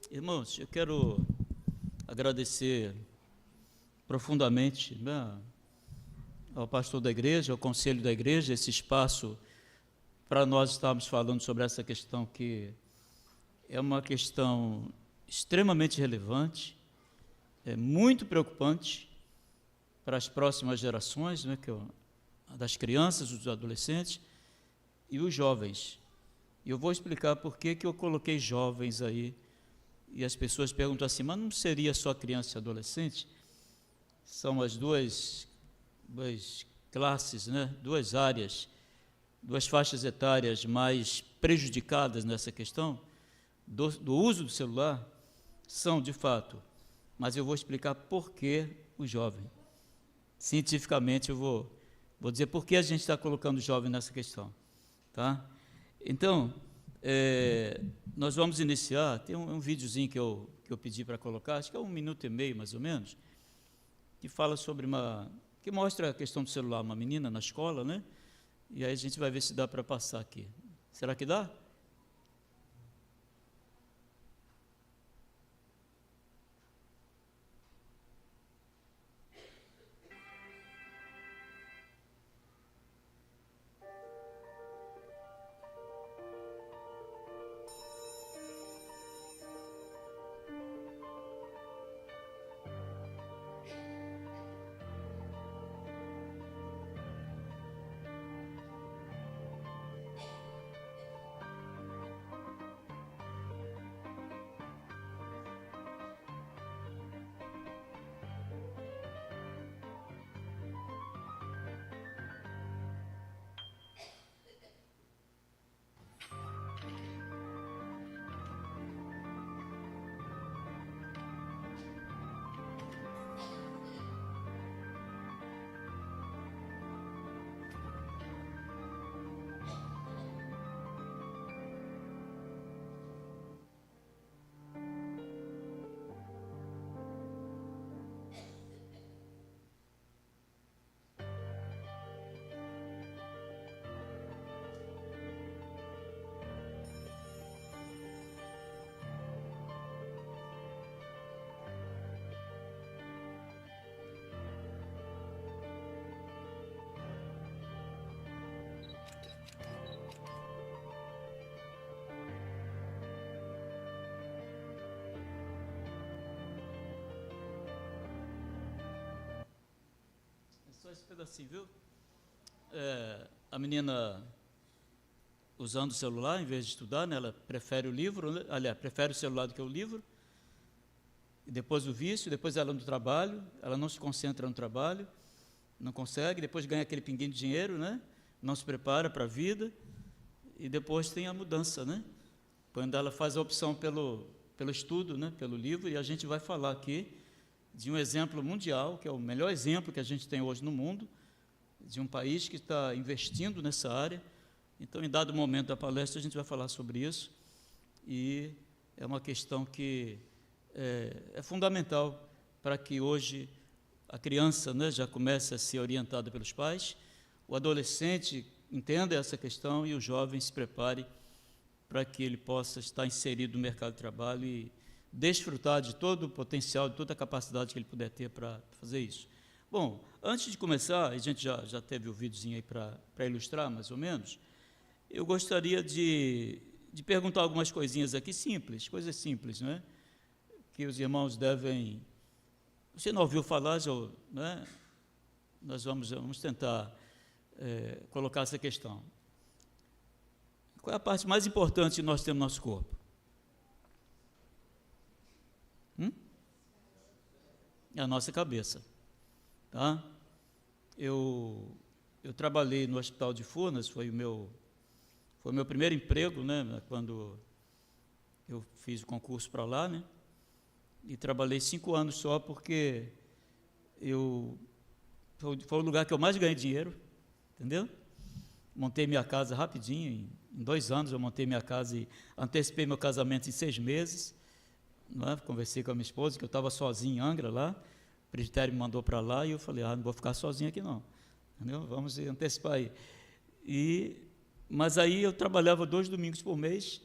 Irmãos, eu quero agradecer profundamente, né, ao pastor da igreja, ao conselho da igreja, esse espaço para nós estarmos falando sobre essa questão que é uma questão extremamente relevante, é muito preocupante para as próximas gerações, né, que das crianças, dos adolescentes e os jovens. E eu vou explicar por que eu coloquei jovens aí. E as pessoas perguntam assim, mas não seria só criança e adolescente? São as duas classes, né? Duas áreas, duas faixas etárias mais prejudicadas nessa questão do uso do celular, são de fato, mas eu vou explicar por que o jovem. Cientificamente eu vou dizer por que a gente está colocando o jovem nessa questão. Tá? Então, nós vamos iniciar, tem um videozinho que eu pedi para colocar, acho que é 1 minuto e meio mais ou menos, que fala sobre que mostra a questão do celular, uma menina na escola, né? E aí a gente vai ver se dá para passar aqui. Será que dá? Só esse pedacinho, viu? A menina usando o celular em vez de estudar, né, ela prefere o livro, né? Aliás, prefere o celular do que o livro, e depois o vício, depois ela no trabalho, ela não se concentra no trabalho, não consegue, depois ganha aquele pinguinho de dinheiro, né? Não se prepara para a vida, e depois tem a mudança, né? Quando ela faz a opção pelo estudo, né, pelo livro, e a gente vai falar aqui de um exemplo mundial, que é o melhor exemplo que a gente tem hoje no mundo, de um país que está investindo nessa área. Então, em dado momento da palestra, a gente vai falar sobre isso, e é uma questão que é fundamental para que hoje a criança, né, já comece a ser orientada pelos pais, o adolescente entenda essa questão e o jovem se prepare para que ele possa estar inserido no mercado de trabalho e desfrutar de todo o potencial, de toda a capacidade que ele puder ter para fazer isso. Bom, antes de começar, a gente já teve o videozinho aí para ilustrar, mais ou menos, eu gostaria de perguntar algumas coisinhas aqui simples, coisas simples, né? Que os irmãos devem... Você não ouviu falar, né? Nós vamos tentar colocar essa questão. Qual é a parte mais importante que nós temos no nosso corpo? É a nossa cabeça. Tá? Eu trabalhei no Hospital de Furnas, foi o meu primeiro emprego, né, quando eu fiz o concurso para lá, né, e trabalhei 5 anos só, porque foi o lugar que eu mais ganhei dinheiro, entendeu? Montei minha casa rapidinho, em 2 anos eu montei minha casa e antecipei meu casamento em 6 meses, não é? Conversei com a minha esposa, que eu estava sozinho em Angra lá, o presbitério me mandou para lá e eu falei, não vou ficar sozinho aqui não, entendeu? Vamos antecipar aí. Mas aí eu trabalhava 2 domingos por mês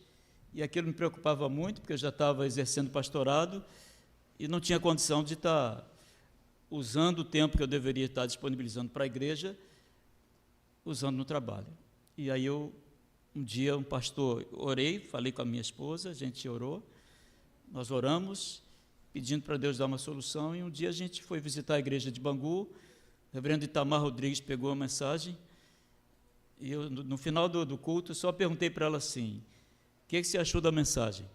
e aquilo me preocupava muito, porque eu já estava exercendo pastorado e não tinha condição de estar usando o tempo que eu deveria estar disponibilizando para a igreja, usando no trabalho. E aí um dia, um pastor, orei, falei com a minha esposa, a gente orou, nós oramos, pedindo para Deus dar uma solução, e um dia a gente foi visitar a igreja de Bangu, o reverendo Itamar Rodrigues pegou a mensagem, e eu, no final do culto, só perguntei para ela assim, o que você achou da mensagem?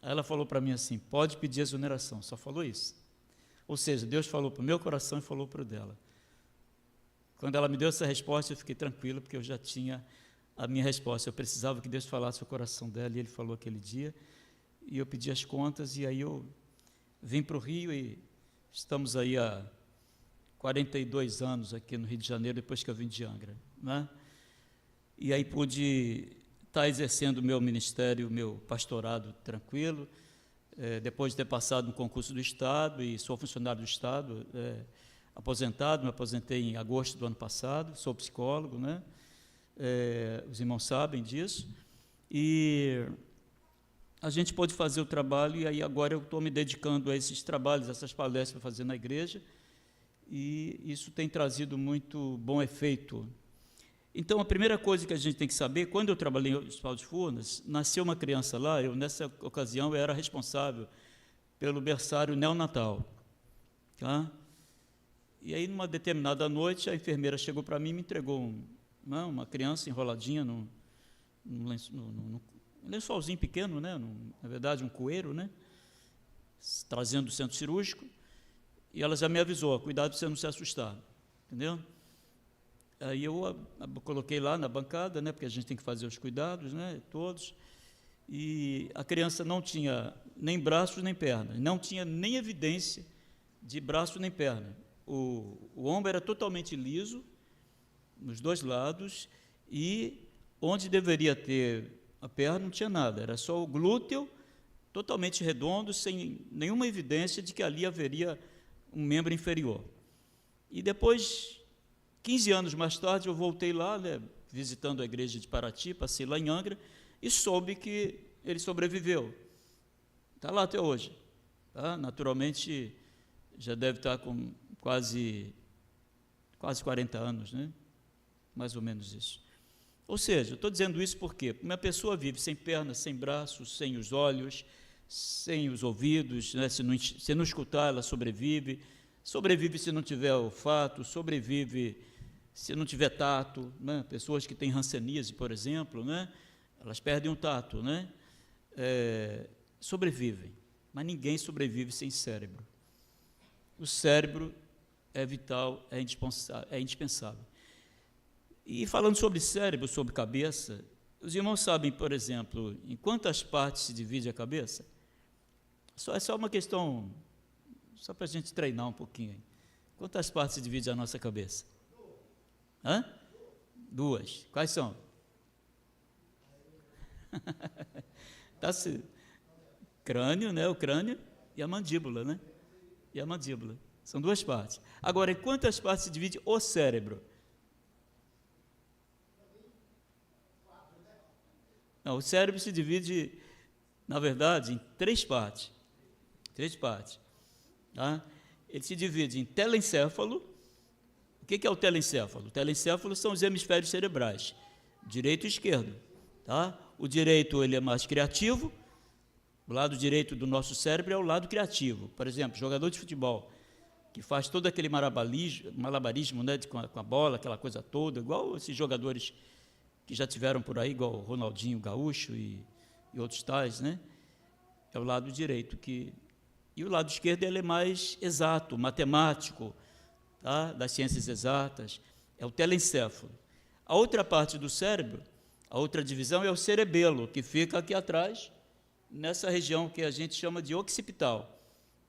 Aí ela falou para mim assim, pode pedir exoneração, só falou isso. Ou seja, Deus falou para o meu coração e falou para o dela. Quando ela me deu essa resposta, eu fiquei tranquilo, porque eu já tinha a minha resposta. Eu precisava que Deus falasse o coração dela, e Ele falou aquele dia, e eu pedi as contas, e aí eu vim para o Rio, e estamos aí há 42 anos aqui no Rio de Janeiro, depois que eu vim de Angra, né? E aí pude estar exercendo o meu ministério, o meu pastorado tranquilo, depois de ter passado no concurso do Estado, e sou funcionário do Estado, aposentado, me aposentei em agosto do ano passado, sou psicólogo, né? Os irmãos sabem disso, e a gente pôde fazer o trabalho, e aí agora eu estou me dedicando a esses trabalhos, essas palestras para fazer na igreja, e isso tem trazido muito bom efeito. Então, a primeira coisa que a gente tem que saber, quando eu trabalhei no Hospital de Furnas, nasceu uma criança lá, nessa ocasião, eu era responsável pelo berçário neonatal, tá? E aí, numa determinada noite, a enfermeira chegou para mim e me entregou uma criança enroladinha num lençolzinho pequeno, né? Na verdade, um coeiro, né? Trazendo do centro cirúrgico, e ela já me avisou, cuidado para você não se assustar, entendeu? Aí eu coloquei lá na bancada, né, porque a gente tem que fazer os cuidados, né, todos, e a criança não tinha nem braços nem perna, não tinha nem evidência de braço nem perna. O ombro era totalmente liso, nos dois lados, e onde deveria ter a perna não tinha nada, era só o glúteo totalmente redondo, sem nenhuma evidência de que ali haveria um membro inferior. E depois, 15 anos mais tarde, eu voltei lá, né, visitando a igreja de Paraty, passei lá em Angra, e soube que ele sobreviveu. Está lá até hoje. Tá? Naturalmente, já deve estar com quase 40 anos, né? Mais ou menos isso. Ou seja, eu estou dizendo isso porque uma pessoa vive sem pernas, sem braços, sem os olhos, sem os ouvidos, né? Se não escutar, ela sobrevive se não tiver olfato, sobrevive se não tiver tato, né? Pessoas que têm hanseníase, por exemplo, né? Elas perdem o tato, né? Sobrevivem, mas ninguém sobrevive sem cérebro. O cérebro é vital, é indispensável. E falando sobre cérebro, sobre cabeça, os irmãos sabem, por exemplo, em quantas partes se divide a cabeça? É só uma questão, só para a gente treinar um pouquinho. Quantas partes se divide a nossa cabeça? Hã? 2. Quais são? Crânio, né? O crânio e a mandíbula, né? E a mandíbula. São 2 partes. Agora, em quantas partes se divide o cérebro? Não, o cérebro se divide, na verdade, em 3 partes. 3 partes. Tá? Ele se divide em telencéfalo. O que é o telencéfalo? O telencéfalo são os hemisférios cerebrais, direito e esquerdo. Tá? O direito ele é mais criativo, o lado direito do nosso cérebro é o lado criativo. Por exemplo, jogador de futebol, que faz todo aquele malabarismo, né, com a bola, aquela coisa toda, igual esses jogadores que já tiveram por aí, igual o Ronaldinho Gaúcho e outros tais, né? É o lado direito e o lado esquerdo ele é mais exato, matemático, tá? Das ciências exatas, é o telencéfalo. A outra parte do cérebro, a outra divisão é o cerebelo, que fica aqui atrás, nessa região que a gente chama de occipital,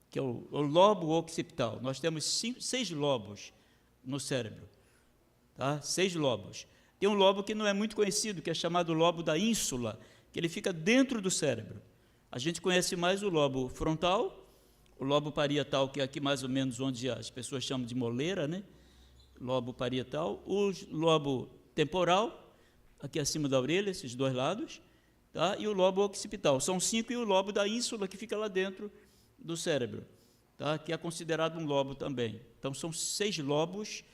que é o lobo occipital. Nós temos 6 lobos no cérebro, tá? 6 lobos. Tem um lobo que não é muito conhecido, que é chamado lobo da ínsula, que ele fica dentro do cérebro. A gente conhece mais o lobo frontal, o lobo parietal, que é aqui mais ou menos onde as pessoas chamam de moleira, né? Lobo parietal, o lobo temporal, aqui acima da orelha, esses 2 lados, tá? E o lobo occipital. São 5, e o lobo da ínsula, que fica lá dentro do cérebro, tá? Que é considerado um lobo também. Então, são 6 lobos,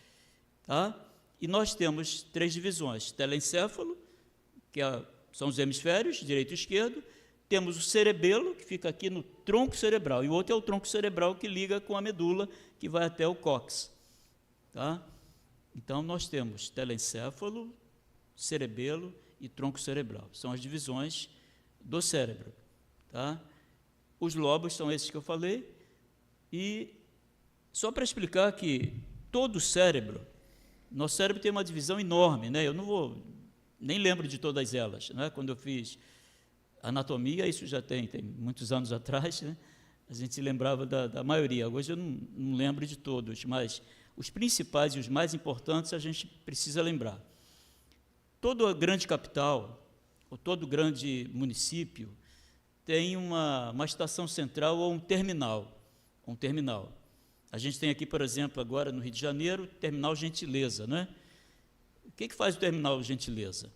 tá? E nós temos 3 divisões: telencéfalo, que são os hemisférios, direito e esquerdo. Temos o cerebelo, que fica aqui no tronco cerebral, e o outro é o tronco cerebral, que liga com a medula, que vai até o cóccix, tá? Então, nós temos telencéfalo, cerebelo e tronco cerebral. São as divisões do cérebro, tá? Os lobos são esses que eu falei. E só para explicar que todo o cérebro, nosso cérebro tem uma divisão enorme, né? Eu não vou, nem lembro de todas elas, né? Quando eu fiz anatomia, isso já tem muitos anos atrás, né? A gente se lembrava da maioria. Hoje eu não lembro de todos, mas os principais e os mais importantes a gente precisa lembrar. Toda grande capital, ou todo grande município, tem uma estação central ou um terminal. A gente tem aqui, por exemplo, agora no Rio de Janeiro, o Terminal Gentileza, né? O que faz o Terminal Gentileza?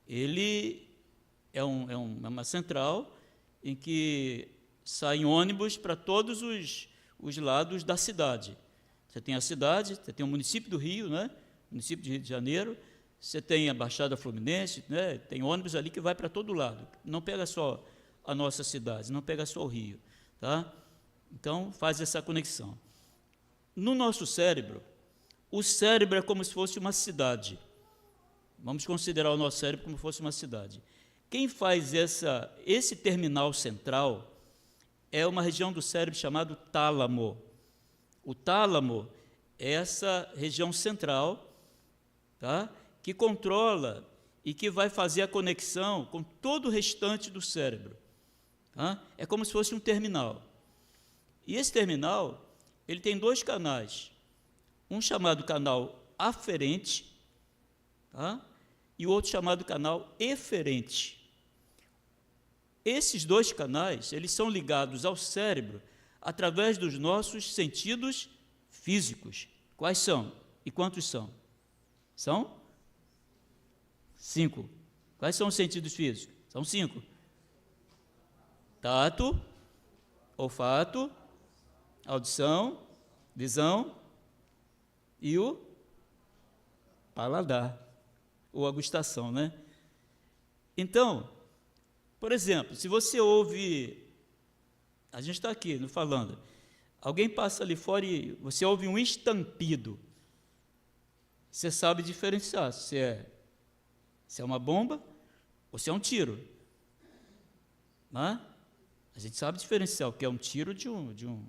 Ele é uma central em que saem ônibus para todos os lados da cidade. Você tem a cidade, você tem o município do Rio, né? Município de Rio de Janeiro, você tem a Baixada Fluminense, né? Tem ônibus ali que vai para todo lado. Não pega só a nossa cidade, não pega só o Rio, tá? Então, faz essa conexão. No nosso cérebro, o cérebro é como se fosse uma cidade. Vamos considerar o nosso cérebro como se fosse uma cidade. Quem faz esse terminal central é uma região do cérebro chamada tálamo. O tálamo é essa região central, tá? Que controla e que vai fazer a conexão com todo o restante do cérebro. Tá? É como se fosse um terminal. E esse terminal, ele tem 2 canais. Um chamado canal aferente, tá? E o outro chamado canal eferente. Esses 2 canais, eles são ligados ao cérebro através dos nossos sentidos físicos. Quais são? E quantos são? São 5. Quais são os sentidos físicos? São 5. Tato, olfato, audição, visão e o paladar, ou a gustação, né? Então, por exemplo, se você ouve, a gente está aqui falando, alguém passa ali fora e você ouve um estampido, você sabe diferenciar se é uma bomba ou se é um tiro, né? A gente sabe diferenciar o que é um tiro de um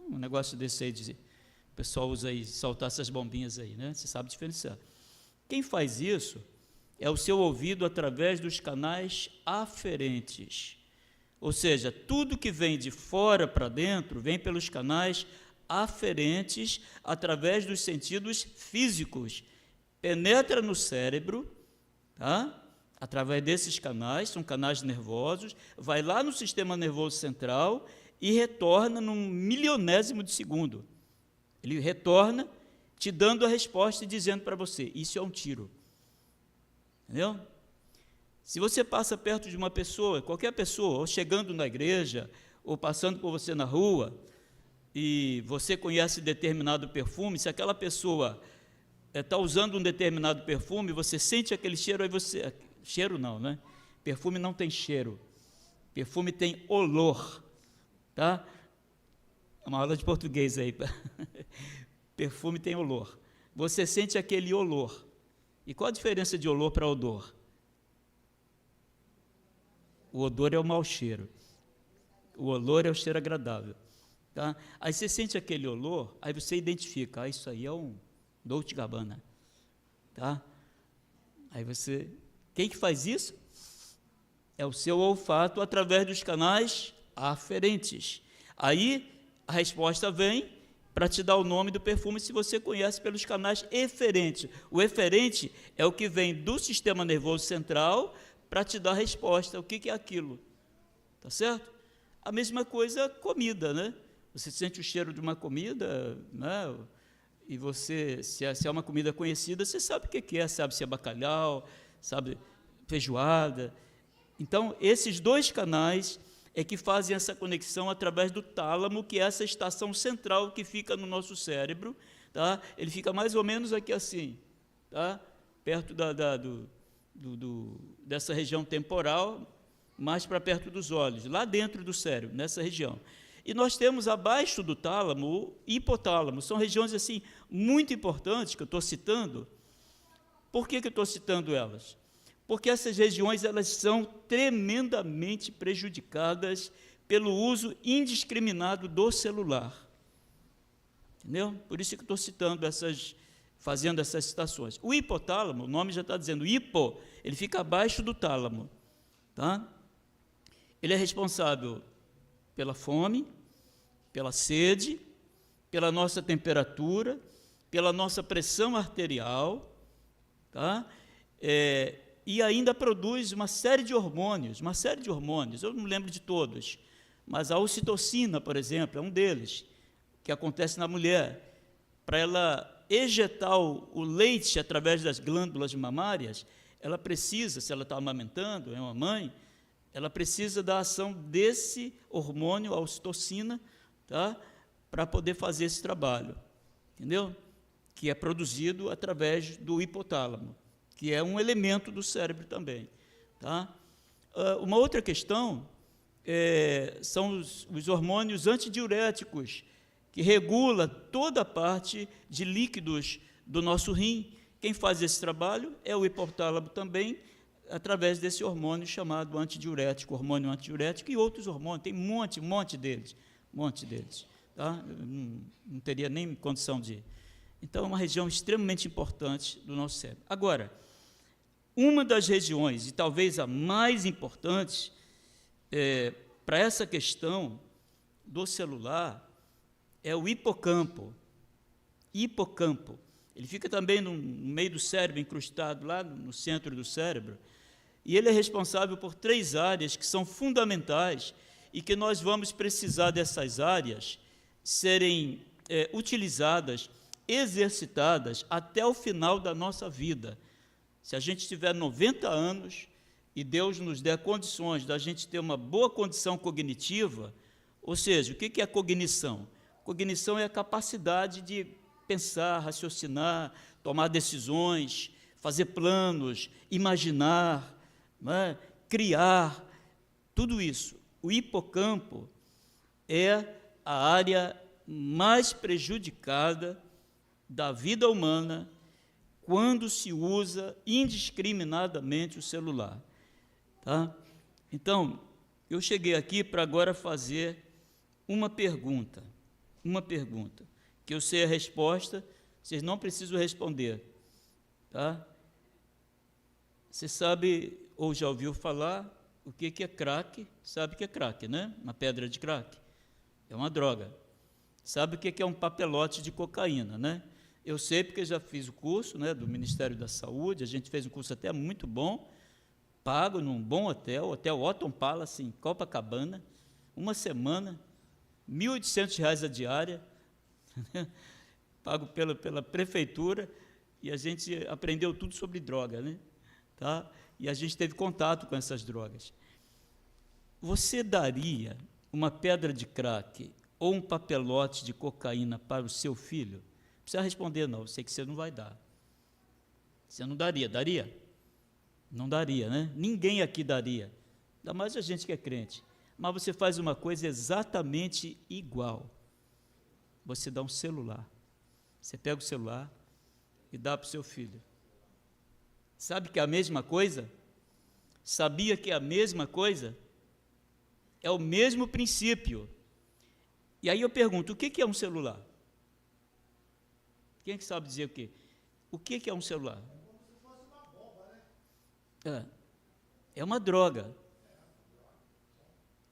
negócio desse aí, o pessoal usa aí, soltar essas bombinhas aí, né? Você sabe diferenciar. Quem faz isso é o seu ouvido através dos canais aferentes. Ou seja, tudo que vem de fora para dentro vem pelos canais aferentes através dos sentidos físicos. Penetra no cérebro, tá? Através desses canais, são canais nervosos, vai lá no sistema nervoso central e retorna num milionésimo de segundo. Ele retorna te dando a resposta e dizendo para você, isso é um tiro. Entendeu? Se você passa perto de uma pessoa, qualquer pessoa, ou chegando na igreja, ou passando por você na rua, e você conhece determinado perfume, se aquela pessoa está usando um determinado perfume, você sente aquele cheiro, aí você... Cheiro não, né? Perfume não tem cheiro. Perfume tem olor, tá? É uma aula de português aí. Perfume tem olor. Você sente aquele olor. E qual a diferença de olor para odor? O odor é o mau cheiro. O olor é o cheiro agradável. Tá? Aí você sente aquele olor, aí você identifica, isso aí é um Dolce & Gabbana. Tá? Aí você... Quem que faz isso? É o seu olfato através dos canais aferentes. Aí a resposta vem para te dar o nome do perfume se você conhece pelos canais eferentes. O eferente é o que vem do sistema nervoso central para te dar a resposta. O que é aquilo? Tá certo? A mesma coisa comida, né? Você sente o cheiro de uma comida, né? E você, se é uma comida conhecida, você sabe o que é, sabe se é bacalhau, sabe, feijoada. Então, esses dois canais é que fazem essa conexão através do tálamo, que é essa estação central que fica no nosso cérebro, tá? Ele fica mais ou menos aqui assim, tá? Perto dessa região temporal, mais para perto dos olhos, lá dentro do cérebro, nessa região. E nós temos abaixo do tálamo o hipotálamo. São regiões assim muito importantes que eu estou citando. Por que eu estou citando elas? Porque essas regiões elas são tremendamente prejudicadas pelo uso indiscriminado do celular. Entendeu? Por isso que eu estou citando fazendo essas citações. O hipotálamo, o nome já está dizendo, hipo, ele fica abaixo do tálamo. Tá? Ele é responsável pela fome, pela sede, pela nossa temperatura, pela nossa pressão arterial, tá? E ainda produz uma série de hormônios, eu não lembro de todos, mas a ocitocina, por exemplo, é um deles, que acontece na mulher. Para ela ejetar o leite através das glândulas mamárias, ela precisa, se ela está amamentando, é uma mãe, ela precisa da ação desse hormônio, a ocitocina, tá? Para poder fazer esse trabalho, entendeu? Que é produzido através do hipotálamo, que é um elemento do cérebro também. Tá? Uma outra questão são os hormônios antidiuréticos, que regula toda a parte de líquidos do nosso rim. Quem faz esse trabalho é o hipotálamo também, através desse hormônio chamado antidiurético, hormônio antidiurético e outros hormônios, tem um monte deles, tá? Não teria nem condição de... Então, é uma região extremamente importante do nosso cérebro. Agora, uma das regiões, e talvez a mais importante, para essa questão do celular, é o hipocampo. Hipocampo. Ele fica também no meio do cérebro, incrustado lá no centro do cérebro, e ele é responsável por 3 áreas que são fundamentais e que nós vamos precisar dessas áreas serem utilizadas, exercitadas até o final da nossa vida. Se a gente tiver 90 anos e Deus nos der condições da gente ter uma boa condição cognitiva, ou seja, o que é cognição? Cognição é a capacidade de pensar, raciocinar, tomar decisões, fazer planos, imaginar, né, criar, tudo isso. O hipocampo é a área mais prejudicada da vida humana quando se usa indiscriminadamente o celular. Tá? Então, eu cheguei aqui para agora fazer uma pergunta, que eu sei a resposta, vocês não precisam responder. Tá? Você sabe, ou já ouviu falar, o que é crack? Sabe o que é crack, né? Uma pedra de crack. É uma droga. Sabe o que é um papelote de cocaína, né? Eu sei porque já fiz o curso, né, do Ministério da Saúde, a gente fez um curso até muito bom, pago num bom hotel Otton Palace, em Copacabana, uma semana, R$ 1.800 a diária, pago pela prefeitura, e a gente aprendeu tudo sobre droga, né? Tá? E a gente teve contato com essas drogas. Você daria uma pedra de crack ou um papelote de cocaína para o seu filho? Não precisa responder, não, eu sei que você não vai dar. Você não daria, daria? Não daria, né? Ninguém aqui daria, ainda mais a gente que é crente. Mas você faz uma coisa exatamente igual. Você dá um celular. Você pega o celular e dá para o seu filho. Sabe que é a mesma coisa? Sabia que é a mesma coisa? É o mesmo princípio. E aí eu pergunto, o que é um celular? Quem é que sabe dizer o quê? O que é um celular? É uma droga.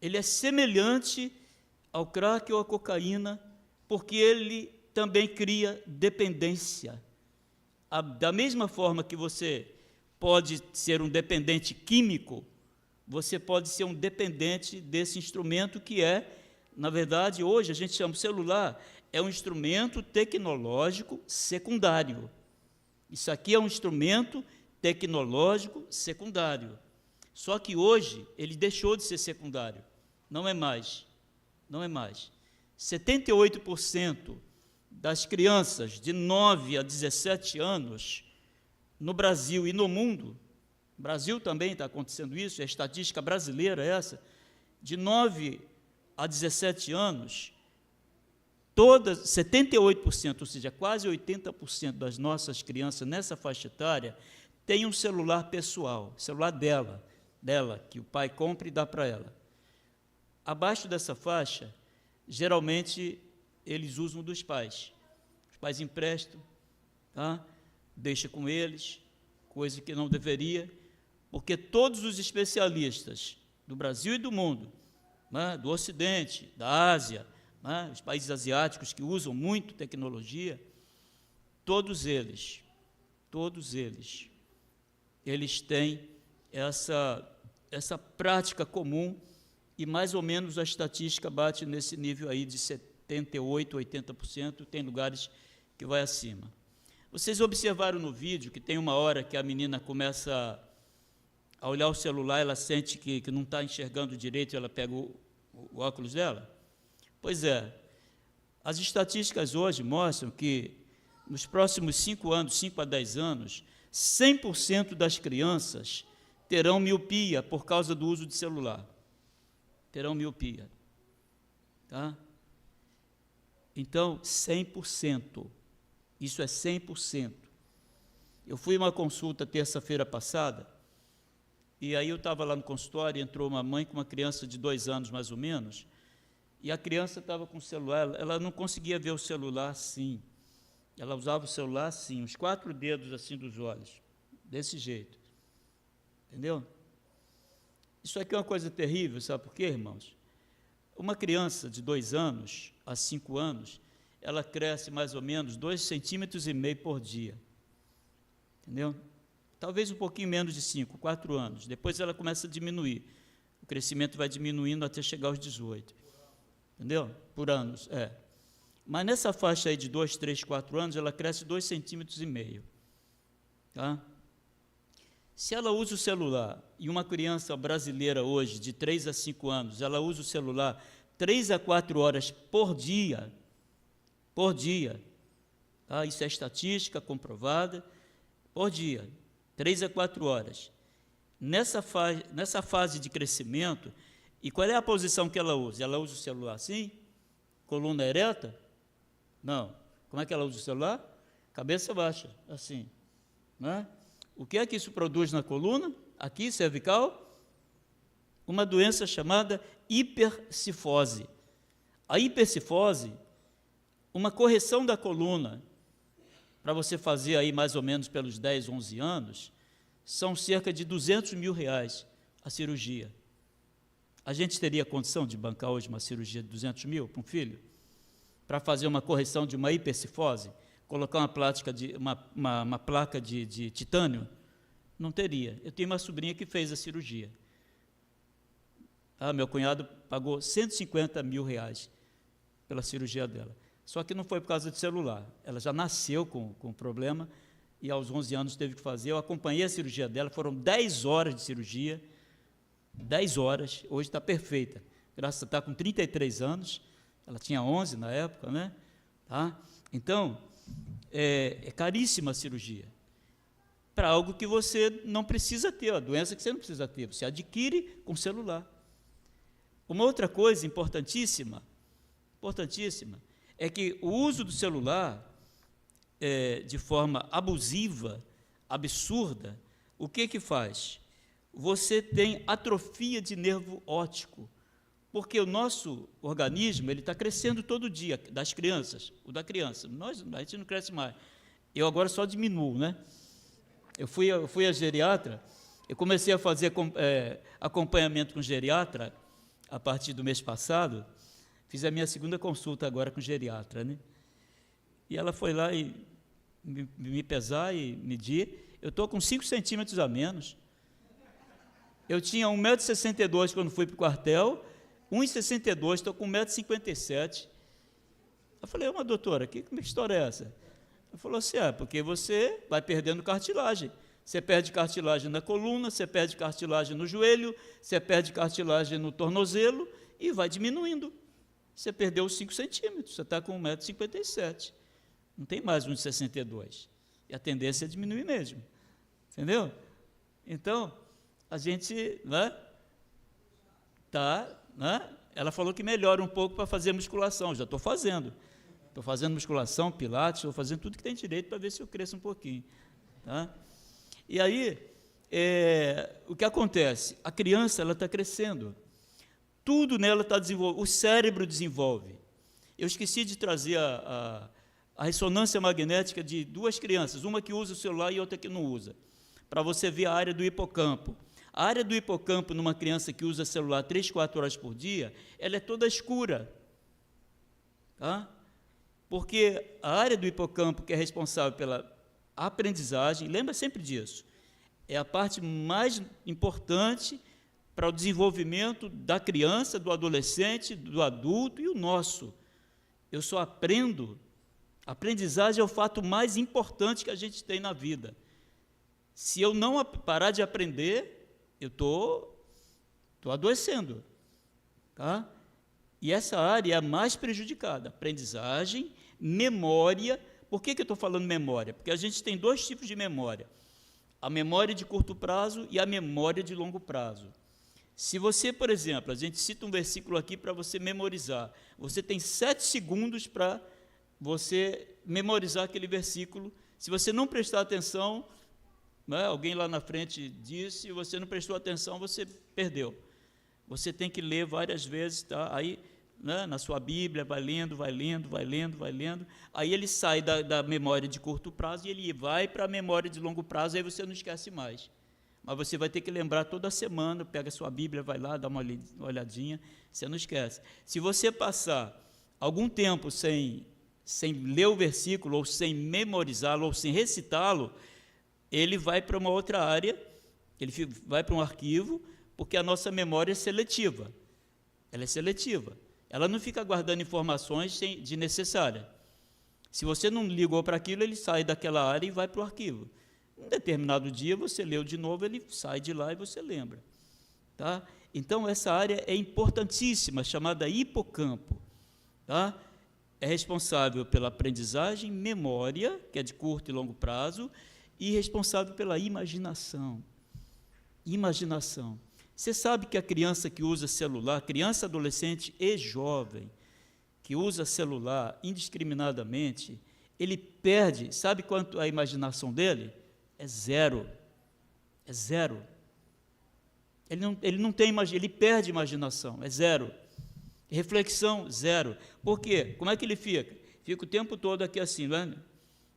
Ele é semelhante ao crack ou à cocaína, porque ele também cria dependência. Da mesma forma que você pode ser um dependente químico, você pode ser um dependente desse instrumento que na verdade, hoje a gente chama de celular, é um instrumento tecnológico secundário. Isso aqui é um instrumento tecnológico secundário. Só que hoje ele deixou de ser secundário, não é mais. 78% das crianças de 9 a 17 anos no Brasil e no mundo, no Brasil também está acontecendo isso, é a estatística brasileira essa, de 9 a 17 anos, 78%, ou seja, quase 80% das nossas crianças nessa faixa etária têm um celular pessoal, celular dela, que o pai compra e dá para ela. Abaixo dessa faixa, geralmente, eles usam dos pais. Os pais emprestam, tá? Deixa com eles, coisa que não deveria, porque todos os especialistas do Brasil e do mundo, né, do Ocidente, da Ásia, né, os países asiáticos que usam muito tecnologia, todos eles têm essa prática comum e mais ou menos a estatística bate nesse nível aí de 78%, 80%, tem lugares que vai acima. Vocês observaram no vídeo que tem uma hora que a menina começa a olhar o celular, ela sente que não está enxergando direito, ela pega o óculos dela? Pois é, as estatísticas hoje mostram que nos próximos 5 anos, 5 a 10 anos, 100% das crianças terão miopia por causa do uso de celular. Terão miopia. Tá? Então, 100%. Isso é 100%. Eu fui a uma consulta terça-feira passada, e aí eu estava lá no consultório, entrou uma mãe com uma criança de 2 anos, mais ou menos, e a criança estava com o celular, ela não conseguia ver o celular assim. Ela usava o celular assim, os 4 dedos assim dos olhos, desse jeito. Entendeu? Isso aqui é uma coisa terrível, sabe por quê, irmãos? Uma criança de 2 anos a 5 anos, ela cresce mais ou menos 2,5 centímetros por dia. Entendeu? Talvez um pouquinho menos de 5, 4 anos. Depois ela começa a diminuir. O crescimento vai diminuindo até chegar aos 18. Entendeu? Por anos, é. Mas nessa faixa aí de 2, 3, 4 anos, ela cresce 2,5 centímetros. Tá? Se ela usa o celular, e uma criança brasileira hoje, de 3 a 5 anos, ela usa o celular 3 a 4 horas por dia, tá? Isso é estatística comprovada, por dia, 3 a 4 horas. Nessa fase de crescimento, e qual é a posição que ela usa? Ela usa o celular assim? Coluna ereta? Não. Como é que ela usa o celular? Cabeça baixa, assim. Né? O que é que isso produz na coluna? Aqui, cervical? Uma doença chamada hipercifose. A hipercifose, uma correção da coluna, para você fazer aí mais ou menos pelos 10, 11 anos, são cerca de R$200 mil a cirurgia. A gente teria condição de bancar hoje uma cirurgia de 200 mil para um filho? Para fazer uma correção de uma hipercifose? Colocar uma placa de titânio? Não teria. Eu tenho uma sobrinha que fez a cirurgia. Meu cunhado pagou R$150 mil pela cirurgia dela. Só que não foi por causa de celular. Ela já nasceu com problema e aos 11 anos teve que fazer. Eu acompanhei a cirurgia dela, foram 10 horas de cirurgia, 10 horas, hoje está perfeita. Graças a Deus, está com 33 anos, ela tinha 11 na época, né? Tá? Então, é caríssima a cirurgia, para algo que você não precisa ter, a doença que você não precisa ter, você adquire com celular. Uma outra coisa importantíssima, é que o uso do celular, de forma abusiva, absurda, o que faz? Você tem atrofia de nervo óptico, porque o nosso organismo ele está crescendo todo dia, das crianças, o da criança, a gente não cresce mais, eu agora só diminuo, né? Eu fui a geriatra, eu comecei a fazer acompanhamento com geriatra a partir do mês passado, fiz a minha segunda consulta agora com geriatra, né? E ela foi lá e me pesar e medir, eu estou com 5 centímetros a menos. Eu tinha 1,62 m quando fui para o quartel, 1,62 m, estou com 1,57 m. Eu falei, doutora, que história é essa? Ela falou assim, porque você vai perdendo cartilagem, você perde cartilagem na coluna, você perde cartilagem no joelho, você perde cartilagem no tornozelo e vai diminuindo. Você perdeu 5 centímetros, você está com 1,57 m. Não tem mais 1,62 m. E a tendência é diminuir mesmo. Entendeu? Então, a gente, né, né, ela falou que melhora um pouco para fazer musculação. Já estou fazendo. Estou fazendo musculação, pilates, estou fazendo tudo que tem direito para ver se eu cresço um pouquinho. Tá? E aí, o que acontece? A criança está crescendo. Tudo nela está desenvolvendo. O cérebro desenvolve. Eu esqueci de trazer a ressonância magnética de 2 crianças, uma que usa o celular e outra que não usa, para você ver a área do hipocampo. A área do hipocampo numa criança que usa celular 3, 4 horas por dia, ela é toda escura. Tá? Porque a área do hipocampo que é responsável pela aprendizagem, lembra sempre disso, é a parte mais importante para o desenvolvimento da criança, do adolescente, do adulto e o nosso. Eu só aprendo. A aprendizagem é o fato mais importante que a gente tem na vida. Se eu não parar de aprender, eu estou adoecendo. Tá? E essa área é a mais prejudicada. Aprendizagem, memória. Por que eu estou falando memória? Porque a gente tem 2 tipos de memória. A memória de curto prazo e a memória de longo prazo. Se você, por exemplo, a gente cita um versículo aqui para você memorizar, você tem 7 segundos para você memorizar aquele versículo. Se você não prestar atenção, né, alguém lá na frente disse, e você não prestou atenção, você perdeu. Você tem que ler várias vezes, tá? Aí, né, na sua Bíblia, vai lendo, aí ele sai da memória de curto prazo e ele vai para a memória de longo prazo, aí você não esquece mais. Mas você vai ter que lembrar toda semana, pega a sua Bíblia, vai lá, dá uma olhadinha, você não esquece. Se você passar algum tempo sem ler o versículo, ou sem memorizá-lo, ou sem recitá-lo, ele vai para uma outra área, ele vai para um arquivo, porque a nossa memória é seletiva. Ela é seletiva. Ela não fica guardando informações desnecessárias. Se você não ligou para aquilo, ele sai daquela área e vai para o arquivo. Um determinado dia, você leu de novo, ele sai de lá e você lembra. Tá? Então, essa área é importantíssima, chamada hipocampo. Tá? É responsável pela aprendizagem, memória, que é de curto e longo prazo, e responsável pela imaginação. Imaginação. Você sabe que a criança que usa celular, criança, adolescente e jovem, que usa celular indiscriminadamente, ele perde, sabe quanto a imaginação dele? É zero. É zero. Ele não tem imaginação, ele perde imaginação, é zero. Reflexão, zero. Por quê? Como é que ele fica? Fica o tempo todo aqui assim, né?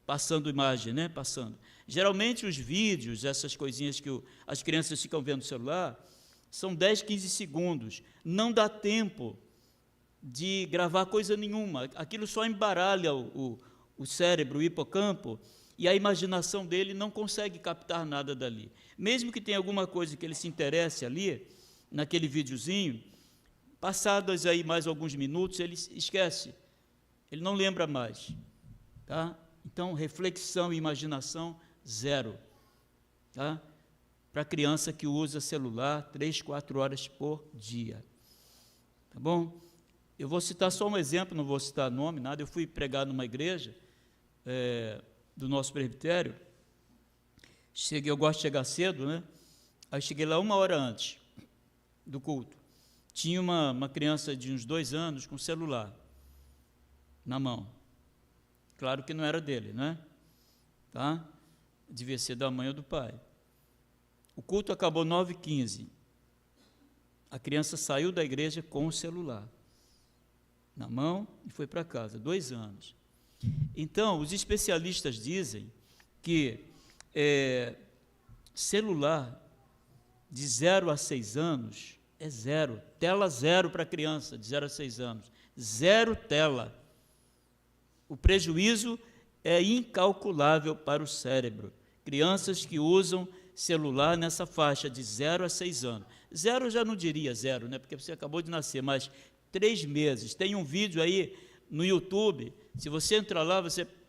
Passando imagem, né? Passando. Geralmente os vídeos, essas coisinhas que as crianças ficam vendo no celular, são 10, 15 segundos. Não dá tempo de gravar coisa nenhuma. Aquilo só embaralha o cérebro, o hipocampo, e a imaginação dele não consegue captar nada dali. Mesmo que tenha alguma coisa que ele se interesse ali, naquele videozinho, passados aí mais alguns minutos, ele esquece, ele não lembra mais. Tá? Então, reflexão e imaginação, zero. Tá? Para a criança que usa celular 3, 4 horas por dia. Tá bom? Eu vou citar só um exemplo, não vou citar nome, nada. Eu fui pregar numa igreja do nosso presbitério. Eu gosto de chegar cedo, né? Aí cheguei lá 1 hora antes do culto. Tinha uma criança de uns 2 anos com celular na mão. Claro que não era dele, né? Tá? Devia ser da mãe ou do pai. O culto acabou 9h15. A criança saiu da igreja com o celular na mão e foi para casa, 2 anos. Então, os especialistas dizem que celular de 0 a 6 anos é zero, tela zero para a criança de 0 a 6 anos, zero tela. O prejuízo é incalculável para o cérebro. Crianças que usam celular nessa faixa de 0 a 6 anos. 0 eu já não diria 0, né, porque você acabou de nascer, mas 3 meses. Tem um vídeo aí no YouTube, se você entrar lá,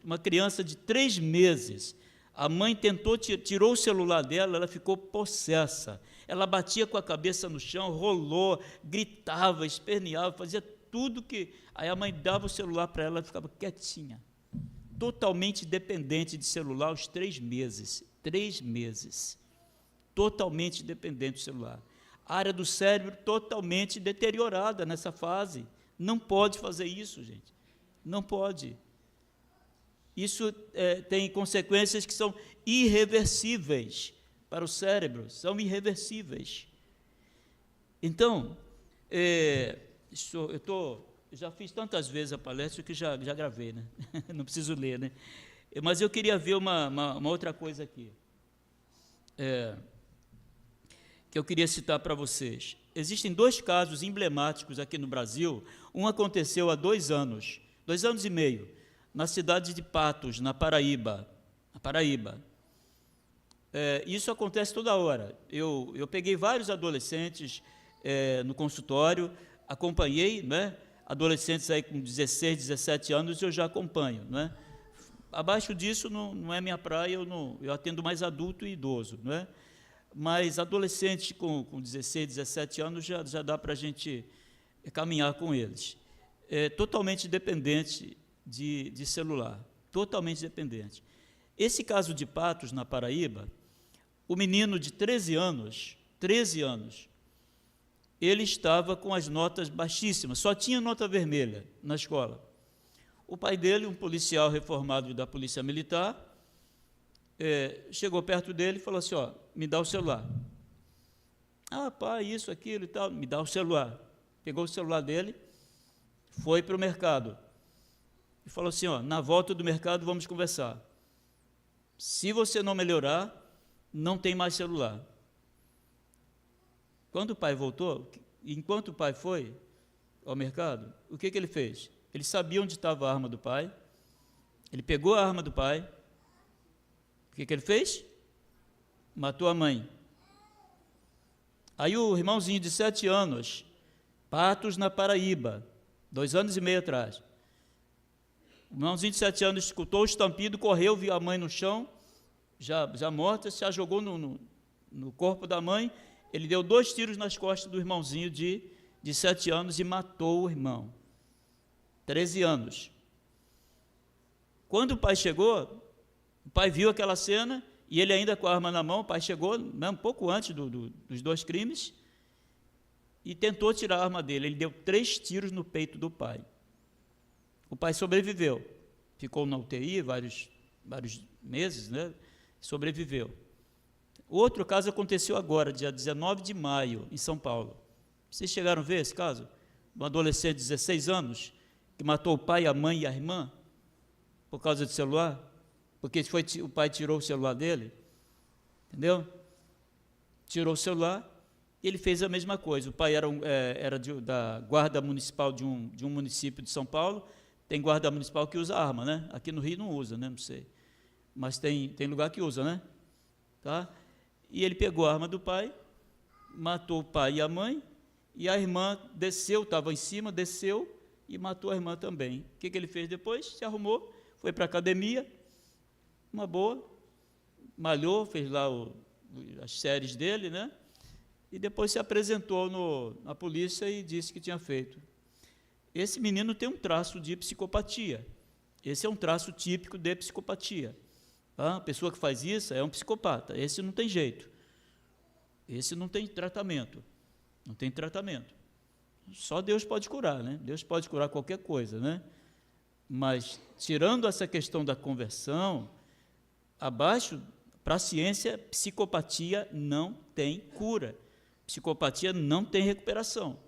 uma criança de 3 meses, A mãe tentou, tirou o celular dela, ela ficou possessa. Ela batia com a cabeça no chão, rolou, gritava, esperneava, fazia tudo que... Aí a mãe dava o celular para ela, ela ficava quietinha, totalmente dependente de celular aos 3 meses. 3 meses. Totalmente dependente do celular. A área do cérebro totalmente deteriorada nessa fase. Não pode fazer isso, gente. Não pode. Isso tem consequências que são irreversíveis para o cérebro, são irreversíveis. Então, eu já fiz tantas vezes a palestra que já gravei, né? Não preciso ler, né? Mas eu queria ver uma outra coisa aqui, que eu queria citar para vocês. Existem 2 casos emblemáticos aqui no Brasil. Um aconteceu há 2 anos, 2 anos e meio, na cidade de Patos, na Paraíba. Isso acontece toda hora. Eu peguei vários adolescentes no consultório, acompanhei, né? Adolescentes aí com 16, 17 anos eu já acompanho, né? Abaixo disso não é minha praia, eu atendo mais adulto e idoso, né? Mas adolescente com 16, 17 anos já dá para a gente caminhar com eles. Totalmente dependente de celular, totalmente dependente. Esse caso de Patos, na Paraíba, o menino de 13 anos, ele estava com as notas baixíssimas, só tinha nota vermelha na escola. O pai dele, um policial reformado da Polícia Militar, chegou perto dele e falou assim, ó, me dá o celular. Ah, pai, isso, aquilo e tal, me dá o celular. Pegou o celular dele, foi para o mercado e falou assim, ó, na volta do mercado vamos conversar. Se você não melhorar, não tem mais celular. Quando o pai voltou, enquanto o pai foi ao mercado, o que ele fez? Ele sabia onde estava a arma do pai, ele pegou a arma do pai, o que ele fez? Matou a mãe. Aí o irmãozinho de 7 anos, Patos, na Paraíba, 2 anos e meio atrás, o irmãozinho de 7 anos escutou o estampido, correu, viu a mãe no chão, já morta, já jogou no corpo da mãe, ele deu 2 tiros nas costas do irmãozinho de 7 anos e matou o irmão. 13 anos. Quando o pai chegou, o pai viu aquela cena, e ele ainda com a arma na mão, o pai chegou, né, um pouco antes dos 2 crimes, e tentou tirar a arma dele. Ele deu 3 tiros no peito do pai. O pai sobreviveu, ficou na UTI vários meses, né, sobreviveu. Outro caso aconteceu agora, dia 19 de maio, em São Paulo. Vocês chegaram a ver esse caso? Um adolescente de 16 anos, que matou o pai, a mãe e a irmã, por causa do celular, porque o pai tirou o celular dele, entendeu? Tirou o celular, e ele fez a mesma coisa. O pai era da guarda municipal de um município de São Paulo. Tem guarda municipal que usa arma, né? Aqui no Rio não usa, né? Não sei. Mas tem lugar que usa, né? Tá? E ele pegou a arma do pai, matou o pai e a mãe, e a irmã desceu, estava em cima, desceu e matou a irmã também. O que ele fez depois? Se arrumou, foi para a academia, uma boa, malhou, fez lá as séries dele, né? E depois se apresentou na polícia e disse que tinha feito. Esse menino tem um traço de psicopatia. Esse é um traço típico de psicopatia. A pessoa que faz isso é um psicopata. Esse não tem jeito. Esse não tem tratamento. Não tem tratamento. Só Deus pode curar, né? Deus pode curar qualquer coisa, né? Mas, tirando essa questão da conversão, abaixo, para a ciência, psicopatia não tem cura. Psicopatia não tem recuperação.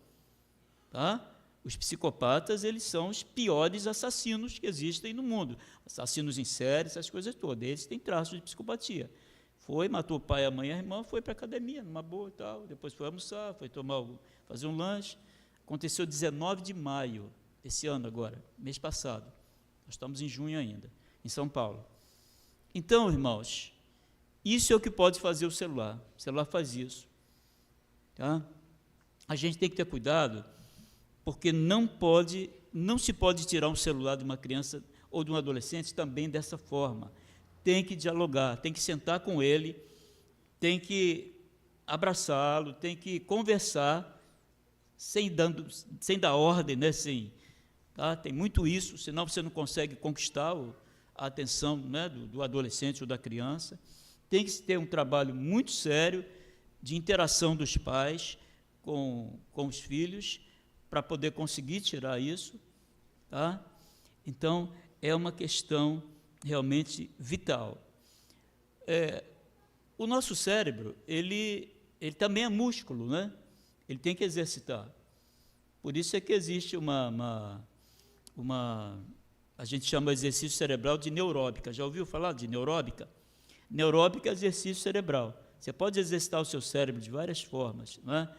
Tá? Os psicopatas, eles são os piores assassinos que existem no mundo. Assassinos em série, essas coisas todas. Eles têm traços de psicopatia. Foi, matou o pai, a mãe e a irmã, foi para a academia, numa boa e tal. Depois foi almoçar, foi fazer um lanche. Aconteceu 19 de maio, esse ano agora, mês passado. Nós estamos em junho ainda, em São Paulo. Então, irmãos, isso é o que pode fazer o celular. O celular faz isso. Tá? A gente tem que ter cuidado, porque não se pode tirar um celular de uma criança ou de um adolescente também dessa forma. tem que dialogar, tem que sentar com ele, tem que abraçá-lo, tem que conversar, sem dar ordem, né? Tá? Tem muito isso, senão você não consegue conquistar a atenção, né, do adolescente ou da criança. Tem que ter um trabalho muito sério de interação dos pais com os filhos, para poder conseguir tirar isso. Tá? Então, é uma questão realmente vital. O nosso cérebro, ele também é músculo, né? Ele tem que exercitar. Por isso é que existe a gente chama exercício cerebral de neuróbica. Já ouviu falar de neuróbica? Neuróbica é exercício cerebral. Você pode exercitar o seu cérebro de várias formas, não é?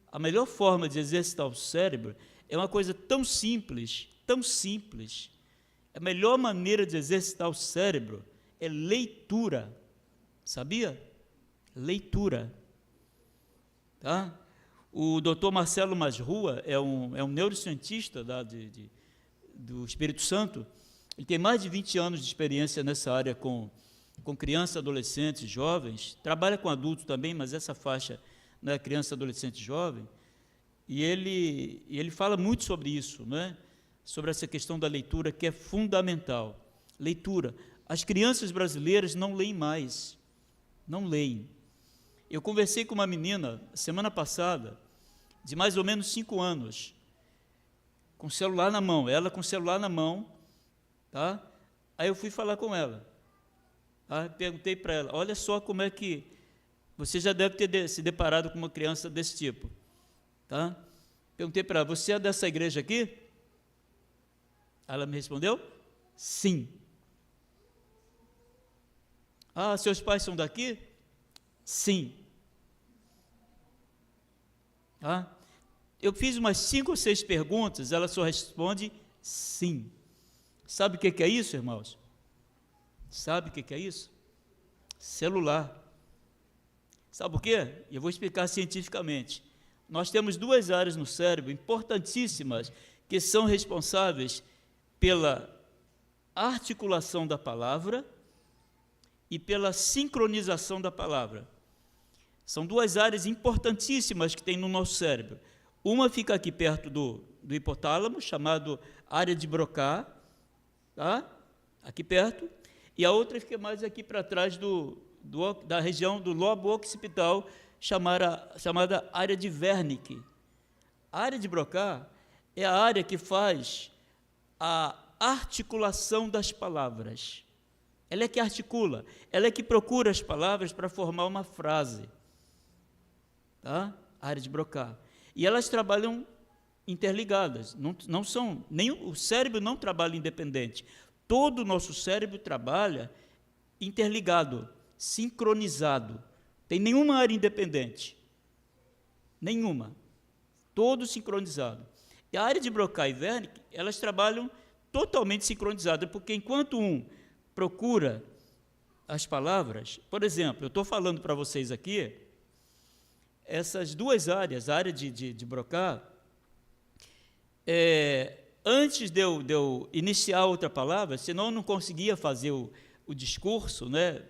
A melhor forma de exercitar o cérebro é uma coisa tão simples, tão simples. A melhor maneira de exercitar o cérebro é leitura. Sabia? Leitura. Tá? O Dr. Marcelo Masrua é um neurocientista do Espírito Santo. Ele tem mais de 20 anos de experiência nessa área com crianças, adolescentes, jovens. Trabalha com adultos também, mas essa faixa, né, criança, adolescente, jovem. E ele fala muito sobre isso, né? Sobre essa questão da leitura, que é fundamental. Leitura. As crianças brasileiras não leem mais. Não leem. Eu conversei com uma menina, semana passada, de mais ou menos 5 anos, com o celular na mão, ela com o celular na mão, tá? Aí eu fui falar com ela, tá? Perguntei para ela, olha só como é que, você já deve ter se deparado com uma criança desse tipo, tá? Perguntei para ela, você é dessa igreja aqui? Ela me respondeu, sim. Ah, seus pais são daqui? Sim. Ah, eu fiz umas 5 ou 6 perguntas, ela só responde sim. Sabe o que é isso, irmãos? Sabe o que é isso? Celular. Sabe por quê? Eu vou explicar cientificamente. Nós temos 2 áreas no cérebro importantíssimas que são responsáveis pela articulação da palavra e pela sincronização da palavra. São 2 áreas importantíssimas que tem no nosso cérebro. Uma fica aqui perto do hipotálamo, chamado área de Broca, tá? Aqui perto, e a outra fica mais aqui para trás da região do lobo occipital, chamada área de Wernicke. A área de Broca é a área que faz a articulação das palavras. Ela é que articula, ela é que procura as palavras para formar uma frase. Tá? A área de Broca. E elas trabalham interligadas, não são, o cérebro não trabalha independente. Todo o nosso cérebro trabalha interligado, sincronizado. Tem nenhuma área independente. Nenhuma. Todo sincronizado. E a área de Broca e Wernicke, elas trabalham totalmente sincronizadas, porque enquanto um procura as palavras, por exemplo, eu estou falando para vocês aqui, essas 2 áreas, a área de Broca, antes de eu iniciar outra palavra, senão eu não conseguia fazer o discurso, né?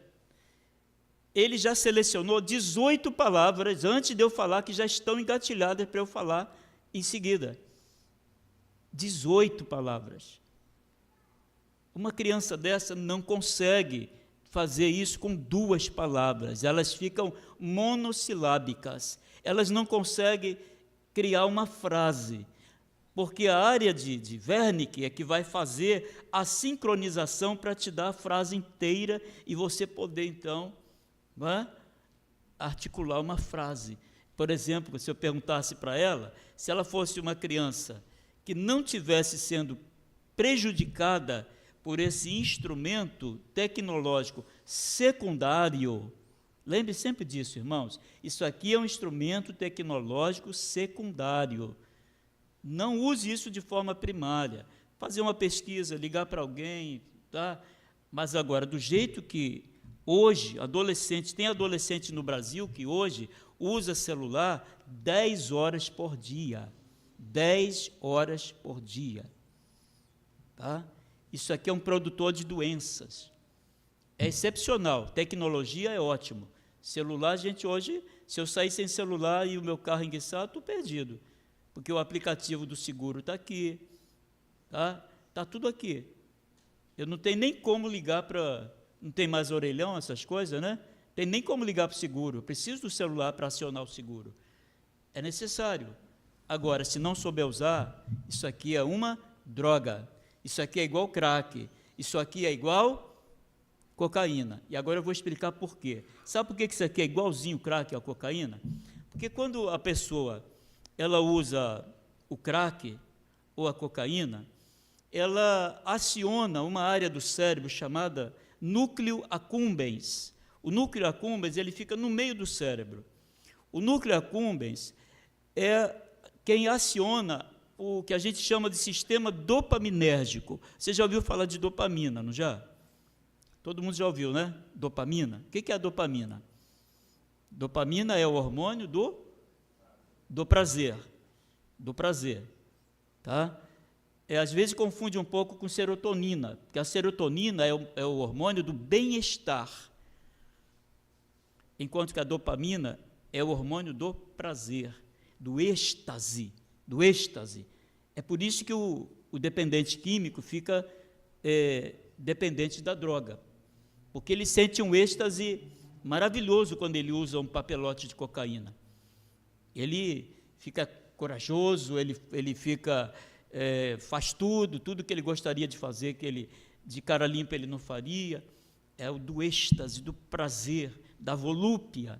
Ele já selecionou 18 palavras antes de eu falar, que já estão engatilhadas para eu falar em seguida. 18 palavras. Uma criança dessa não consegue fazer isso com 2 palavras, elas ficam monossilábicas, elas não conseguem criar uma frase, porque a área de Wernicke é que vai fazer a sincronização para te dar a frase inteira e você poder, então, articular uma frase. Por exemplo, se eu perguntasse para ela, se ela fosse uma criança que não tivesse sendo prejudicada por esse instrumento tecnológico secundário, lembre sempre disso, irmãos, isso aqui é um instrumento tecnológico secundário. Não use isso de forma primária. Fazer uma pesquisa, ligar para alguém, tá? Mas agora, do jeito que hoje, tem adolescente no Brasil que hoje usa celular 10 horas por dia. 10 horas por dia. Tá? Isso aqui é um produtor de doenças. é excepcional, tecnologia é ótimo. Celular, gente, hoje, se eu sair sem celular e o meu carro enguiçar, estou perdido, porque o aplicativo do seguro está aqui, tá tudo aqui. Eu não tenho nem como ligar para... Não tem mais orelhão, essas coisas, né? Tem nem como ligar para o seguro. Eu preciso do celular para acionar o seguro. É necessário. Agora, se não souber usar, isso aqui é uma droga. Isso aqui é igual crack. Isso aqui é igual cocaína. E agora eu vou explicar por quê. Sabe por que isso aqui é igualzinho crack à cocaína? Porque quando a pessoa ela usa o crack ou a cocaína, ela aciona uma área do cérebro chamada núcleo accumbens. O núcleo accumbens, ele fica no meio do cérebro. O núcleo accumbens é quem aciona o que a gente chama de sistema dopaminérgico. Você já ouviu falar de dopamina, não já? Todo mundo já ouviu, né? Dopamina. O que é a dopamina? Dopamina é o hormônio do prazer. Do prazer. Tá? Às vezes confunde um pouco com serotonina, porque a serotonina é o hormônio do bem-estar, enquanto que a dopamina é o hormônio do prazer, do êxtase. É por isso que o dependente químico fica dependente da droga, porque ele sente um êxtase maravilhoso quando ele usa um papelote de cocaína. Ele fica corajoso, ele fica... faz tudo que ele gostaria de fazer, que ele, de cara limpa, ele não faria. É o do êxtase, do prazer, da volúpia.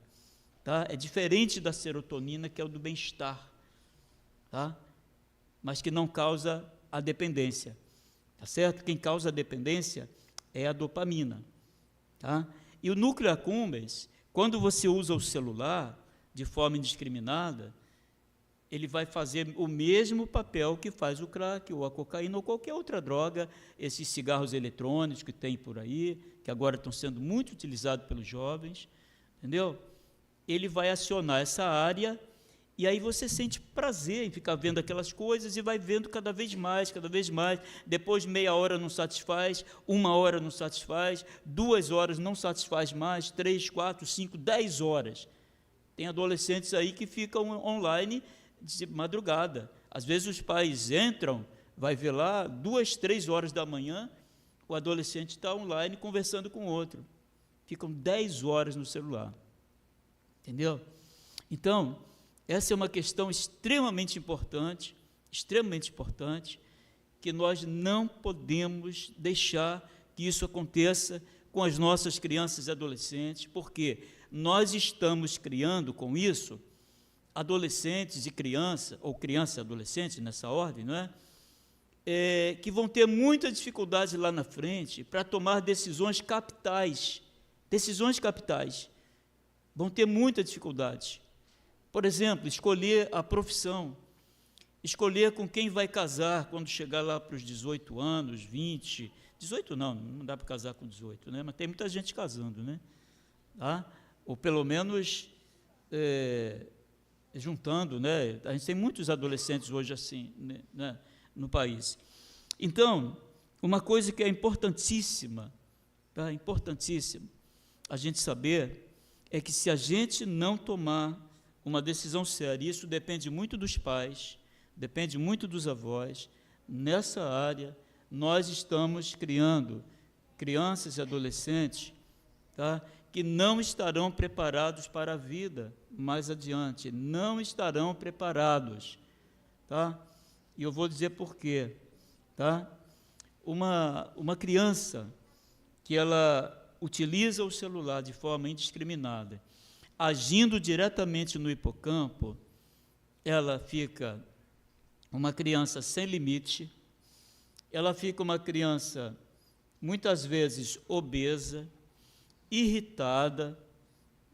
Tá? É diferente da serotonina, que é o do bem-estar, tá? Mas que não causa a dependência. Tá certo? Quem causa a dependência é a dopamina. Tá? E o núcleo accumbens, quando você usa o celular de forma indiscriminada, ele vai fazer o mesmo papel que faz o crack, ou a cocaína, ou qualquer outra droga, esses cigarros eletrônicos que tem por aí, que agora estão sendo muito utilizados pelos jovens, entendeu? Ele vai acionar essa área, e aí você sente prazer em ficar vendo aquelas coisas, e vai vendo cada vez mais, depois meia hora não satisfaz, 1 hora não satisfaz, 2 horas não satisfaz mais, 3, 4, 5, 10 horas. Tem adolescentes aí que ficam online de madrugada. Às vezes os pais entram, vai ver lá, 2, 3 horas da manhã, o adolescente está online conversando com o outro. Ficam 10 horas no celular. Entendeu? Então, essa é uma questão extremamente importante, que nós não podemos deixar que isso aconteça com as nossas crianças e adolescentes, porque nós estamos criando com isso adolescentes e criança, ou criança e adolescente, nessa ordem, não é? Que vão ter muita dificuldade lá na frente para tomar decisões capitais. Vão ter muita dificuldade. Por exemplo, escolher a profissão, escolher com quem vai casar quando chegar lá para os 18 anos, 20, 18 não dá para casar com 18, né? Mas tem muita gente casando, né? Tá? Ou pelo menos juntando, né? A gente tem muitos adolescentes hoje assim, né? No país. Então, uma coisa que é importantíssima, tá? Importantíssima, a gente saber é que se a gente não tomar uma decisão séria, isso depende muito dos pais, depende muito dos avós, nessa área, nós estamos criando crianças e adolescentes, tá? Que não estarão preparados para a vida mais adiante, não estarão preparados, tá? E eu vou dizer por quê, tá? Uma criança que ela utiliza o celular de forma indiscriminada, agindo diretamente no hipocampo, ela fica uma criança sem limite, ela fica uma criança, muitas vezes, obesa, irritada,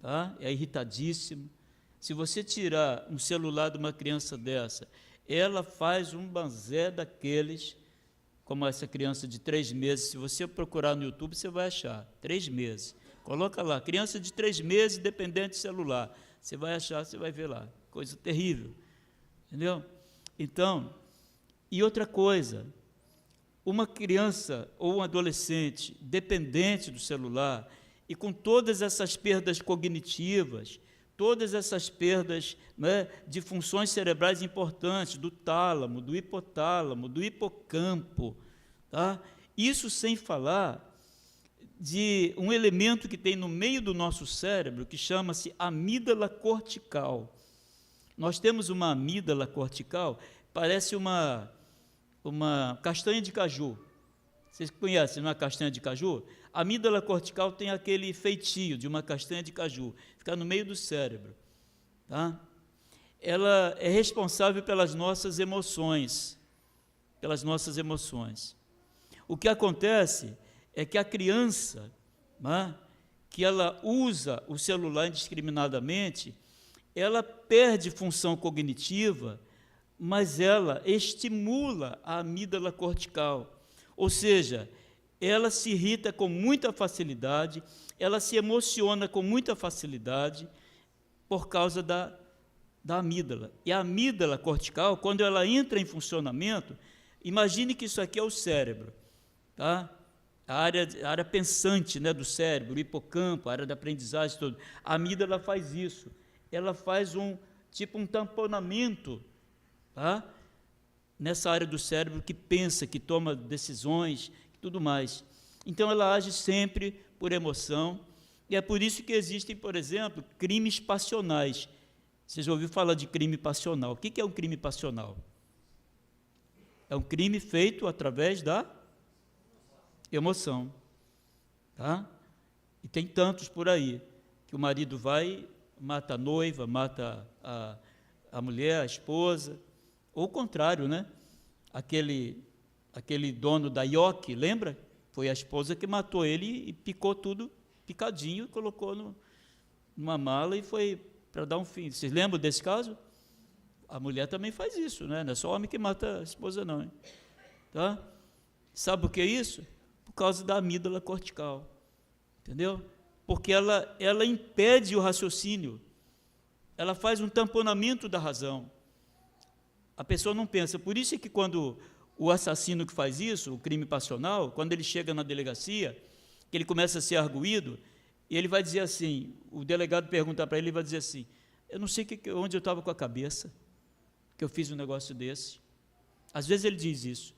tá? É irritadíssima. Se você tirar um celular de uma criança dessa, ela faz um banzé daqueles, como essa criança de 3 meses, se você procurar no YouTube, você vai achar, 3 meses. Coloca lá, criança de 3 meses, dependente de celular. Você vai achar, você vai ver lá, coisa terrível. Entendeu? Então, e outra coisa, uma criança ou um adolescente dependente do celular e com todas essas perdas cognitivas, todas essas perdas, né, de funções cerebrais importantes, do tálamo, do hipotálamo, do hipocampo, tá? Isso sem falar de um elemento que tem no meio do nosso cérebro, que chama-se amígdala cortical. Nós temos uma amígdala cortical, parece uma castanha de caju. Vocês conhecem, não é castanha de caju? A amígdala cortical tem aquele feitio de uma castanha de caju, fica no meio do cérebro. Tá? Ela é responsável pelas nossas emoções. O que acontece é que a criança, né, que ela usa o celular indiscriminadamente, ela perde função cognitiva, mas ela estimula a amígdala cortical, ou seja, ela se irrita com muita facilidade, ela se emociona com muita facilidade por causa da amígdala. E a amígdala cortical, quando ela entra em funcionamento, imagine que isso aqui é o cérebro, tá? A área pensante, né, do cérebro, o hipocampo, a área da aprendizagem, tudo. A amígdala faz isso, ela faz um tamponamento, tá? Nessa área do cérebro que pensa, que toma decisões, tudo mais. Então, ela age sempre por emoção, e é por isso que existem, por exemplo, crimes passionais. Vocês já ouviram falar de crime passional? O que é um crime passional? É um crime feito através da emoção, tá? E tem tantos por aí, que o marido vai, mata a noiva, mata a mulher, a esposa, ou o contrário, né? Aquele dono da ioque, lembra? Foi a esposa que matou ele e picou tudo picadinho, colocou numa mala e foi para dar um fim. Vocês lembram desse caso? A mulher também faz isso, né? Não é só o homem que mata a esposa, não, hein? Tá? Sabe o que é isso? Por causa da amígdala cortical, entendeu? Porque ela impede o raciocínio, ela faz um tamponamento da razão. A pessoa não pensa. Por isso é que quando o assassino que faz isso, o crime passional, quando ele chega na delegacia, que ele começa a ser arguído, e ele vai dizer assim, o delegado perguntar para ele, ele vai dizer assim, eu não sei onde eu estava com a cabeça, que eu fiz um negócio desse. Às vezes ele diz isso.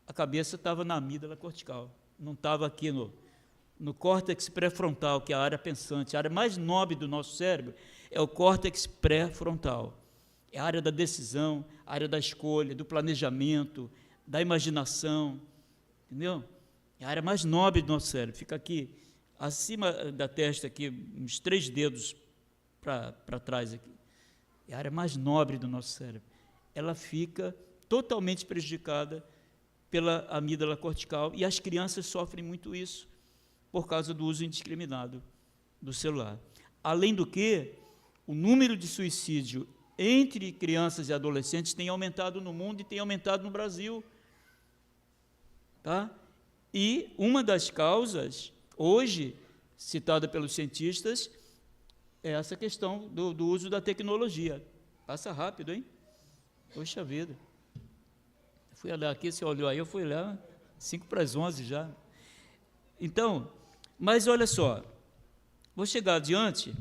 A cabeça estava na amígdala cortical, não estava aqui no córtex pré-frontal, que é a área pensante. A área mais nobre do nosso cérebro é o córtex pré-frontal. É a área da decisão, a área da escolha, do planejamento, da imaginação, entendeu? É a área mais nobre do nosso cérebro. Fica aqui, acima da testa, aqui, uns 3 dedos para trás aqui. É a área mais nobre do nosso cérebro. Ela fica totalmente prejudicada pela amígdala cortical, e as crianças sofrem muito isso, por causa do uso indiscriminado do celular. Além do que, o número de suicídio entre crianças e adolescentes tem aumentado no mundo e tem aumentado no Brasil. Tá? E uma das causas, hoje, citada pelos cientistas, é essa questão do uso da tecnologia. Passa rápido, hein? Poxa vida. Fui olhar aqui, você olhou aí, eu fui lá, 10:55 já. Então, mas olha só, vou chegar adiante,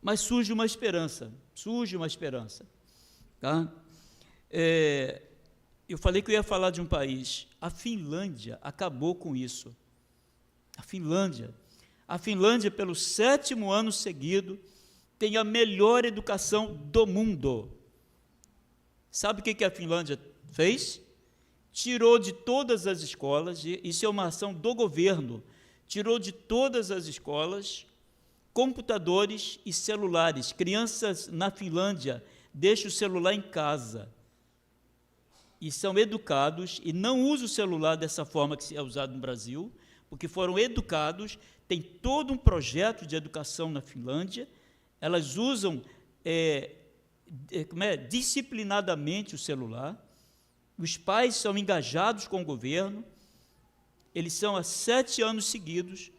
mas surge uma esperança, tá? Eu falei que eu ia falar de um país, a Finlândia acabou com isso. A Finlândia, pelo 7º ano seguido, tem a melhor educação do mundo. Sabe o que a Finlândia fez? Tirou de todas as escolas, isso é uma ação do governo, tirou de todas as escolas computadores e celulares. Crianças na Finlândia deixam o celular em casa e são educados, e não usam o celular dessa forma que é usado no Brasil, porque foram educados, tem todo um projeto de educação na Finlândia, elas usam disciplinadamente o celular. Os pais são engajados com o governo, eles são há 7 anos seguidos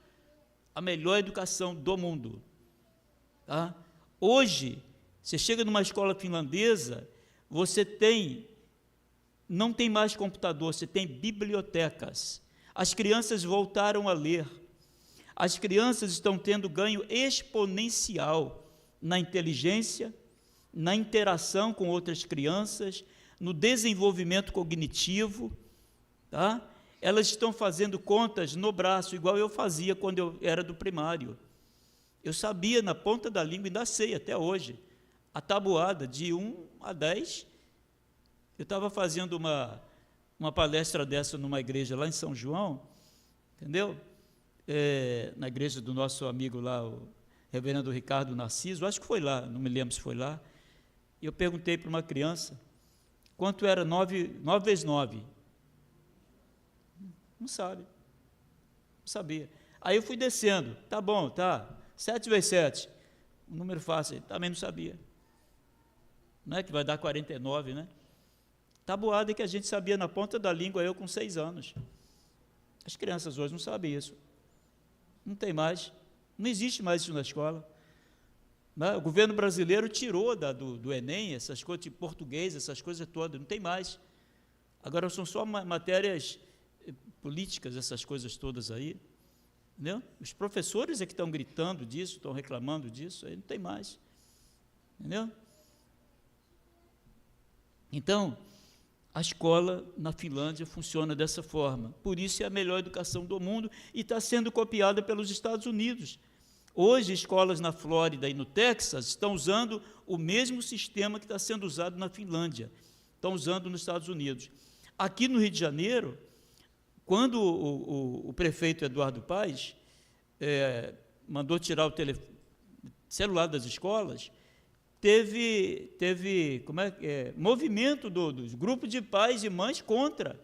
a melhor educação do mundo. Tá? Hoje, você chega numa escola finlandesa, você tem Não tem mais computador, você tem bibliotecas. As crianças voltaram a ler. As crianças estão tendo ganho exponencial na inteligência, na interação com outras crianças, no desenvolvimento cognitivo, tá? Elas estão fazendo contas no braço, igual eu fazia quando eu era do primário. Eu sabia na ponta da língua, e ainda sei até hoje, a tabuada de 1 a 10. Eu estava fazendo uma palestra dessa numa igreja lá em São João, entendeu? Na igreja do nosso amigo lá, o reverendo Ricardo Narciso, acho que foi lá, não me lembro se foi lá. E eu perguntei para uma criança, quanto era 9 vezes 9? Não sabe, não sabia. Aí eu fui descendo, tá bom, tá, 7 vezes 7, um número fácil, também não sabia. Não é que vai dar 49, né? Tabuada que a gente sabia na ponta da língua, eu com 6 anos. As crianças hoje não sabem isso. Não tem mais, não existe mais isso na escola. O governo brasileiro tirou do Enem essas coisas de português, essas coisas todas, não tem mais. Agora são só matérias políticas, essas coisas todas aí. Entendeu? Os professores é que estão gritando disso, estão reclamando disso, aí não tem mais. Entendeu? Então, a escola na Finlândia funciona dessa forma. Por isso é a melhor educação do mundo e está sendo copiada pelos Estados Unidos. Hoje, escolas na Flórida e no Texas estão usando o mesmo sistema que está sendo usado na Finlândia. Estão usando nos Estados Unidos. Aqui no Rio de Janeiro, quando o prefeito Eduardo Paes mandou tirar o celular das escolas, teve movimento dos grupos de pais e mães contra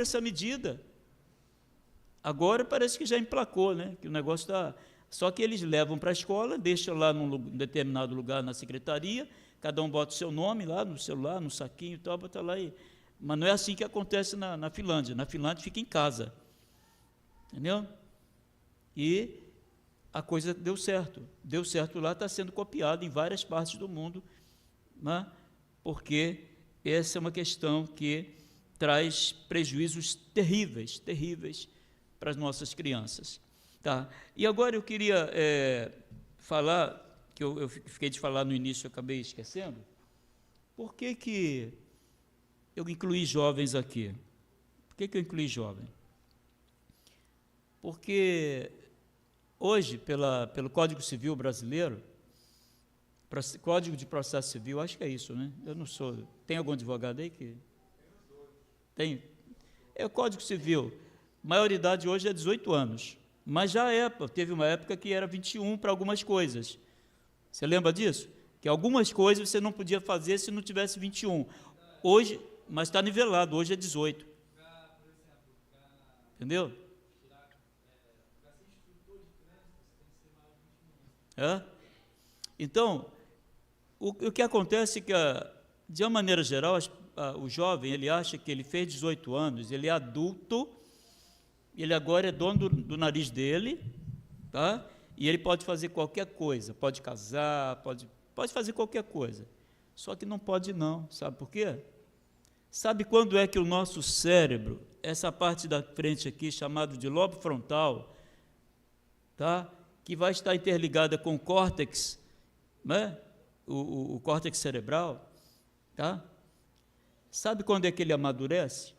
essa medida. Agora parece que já emplacou, né? Que o negócio está... Só que eles levam para a escola, deixam lá num determinado lugar na secretaria, cada um bota o seu nome lá no celular, no saquinho e tal, bota lá e... Mas não é assim que acontece na Finlândia. Na Finlândia fica em casa. Entendeu? E a coisa deu certo. Deu certo lá, está sendo copiado em várias partes do mundo, né? Porque essa é uma questão que traz prejuízos terríveis, terríveis para as nossas crianças. Tá? E agora eu queria falar, que eu fiquei de falar no início, eu acabei esquecendo, por que eu incluí jovens aqui? Por que eu incluí jovem? Porque hoje, pelo Código Civil brasileiro, Código de Processo Civil, acho que é isso, né? Eu não sou... Tem algum advogado aí que... Tem? É o Código Civil. Maioridade hoje é 18 anos. Mas já teve uma época que era 21 para algumas coisas. Você lembra disso? Que algumas coisas você não podia fazer se não tivesse 21. Hoje, mas está nivelado, hoje é 18. Entendeu? Então, o que acontece é que, de uma maneira geral, o jovem, ele acha que ele fez 18 anos, ele é adulto, ele agora é dono do nariz dele, tá? E ele pode fazer qualquer coisa, pode casar, pode fazer qualquer coisa. Só que não pode não, sabe por quê? Sabe quando é que o nosso cérebro, essa parte da frente aqui, chamado de lobo frontal, tá? Que vai estar interligada com o córtex, né? O córtex cerebral, tá? Sabe quando é que ele amadurece?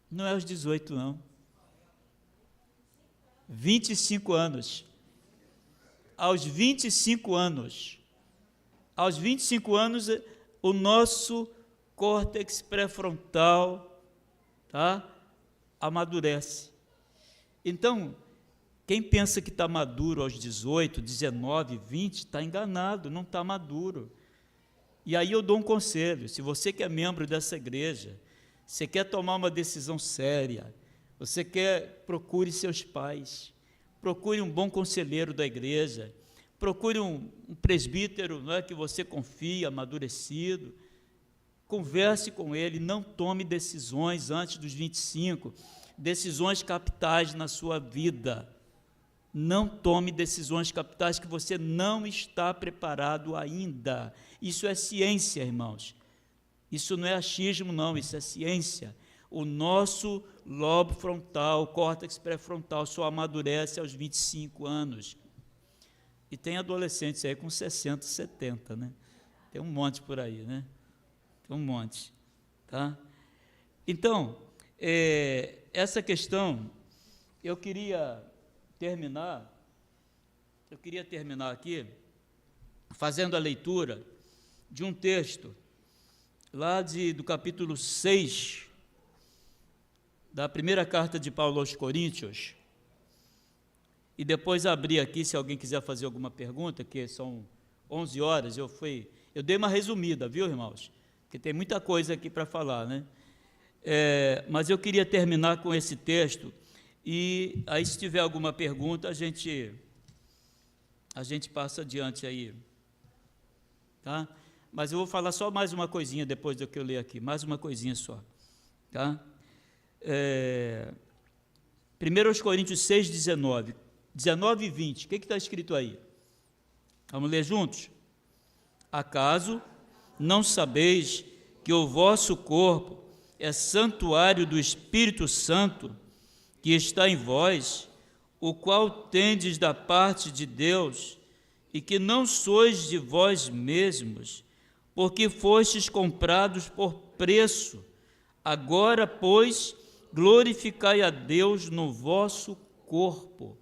Não é aos 18, não. 25 anos. Aos 25 anos. Aos 25 anos, o nosso córtex pré-frontal, tá? Amadurece. Então, quem pensa que está maduro aos 18, 19, 20, está enganado, não está maduro. E aí eu dou um conselho, se você que é membro dessa igreja, você quer tomar uma decisão séria, você procure seus pais, procure um bom conselheiro da igreja, procure um presbítero, não é, que você confia, amadurecido, converse com ele, não tome decisões antes dos 25, decisões capitais na sua vida. Não tome decisões capitais que você não está preparado ainda. Isso é ciência, irmãos. Isso não é achismo, não, isso é ciência. O nosso lobo frontal, o córtex pré-frontal, só amadurece aos 25 anos. E tem adolescentes aí com 60, 70, né? Tem um monte por aí, né? Tem um monte, tá? Então, essa questão, eu queria terminar aqui fazendo a leitura de um texto lá do capítulo 6 da primeira carta de Paulo aos Coríntios, e depois abrir aqui, se alguém quiser fazer alguma pergunta, que são 11 horas, eu dei uma resumida, viu, irmãos? Porque tem muita coisa aqui para falar, né? Mas eu queria terminar com esse texto, e aí, se tiver alguma pergunta, a gente passa adiante aí, tá? Mas eu vou falar só mais uma coisinha depois do que eu ler aqui, mais uma coisinha só, tá? 1 Coríntios 6, 19 e 20, o que está escrito aí? Vamos ler juntos? Acaso não sabeis que o vosso corpo é santuário do Espírito Santo, que está em vós, o qual tendes da parte de Deus, e que não sois de vós mesmos, porque fostes comprados por preço. Agora, pois, glorificai a Deus no vosso corpo.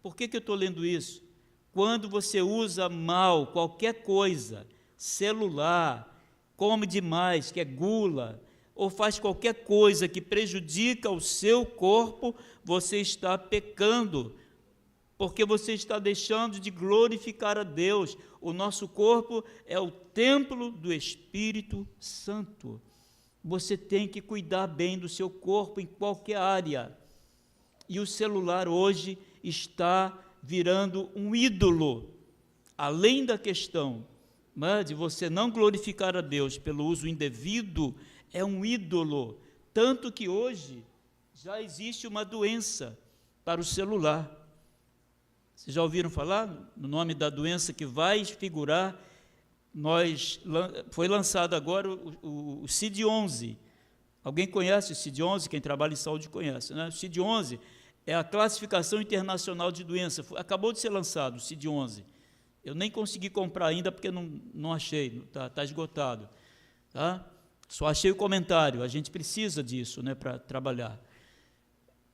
Por que eu estou lendo isso? Quando você usa mal qualquer coisa, celular, come demais, que é gula, ou faz qualquer coisa que prejudica o seu corpo, você está pecando, porque você está deixando de glorificar a Deus. O nosso corpo é o templo do Espírito Santo. Você tem que cuidar bem do seu corpo em qualquer área. E o celular hoje está virando um ídolo. Além da questão de você não glorificar a Deus pelo uso indevido, é um ídolo. Tanto que hoje já existe uma doença para o celular. Vocês já ouviram falar no nome da doença que vai figurar? Foi lançado agora o CID-11. Alguém conhece o CID-11? Quem trabalha em saúde conhece, né? O CID-11 é a classificação internacional de doença. Acabou de ser lançado o CID-11. Eu nem consegui comprar ainda porque não achei, está esgotado. Tá? Só achei o comentário, a gente precisa disso, né, para trabalhar.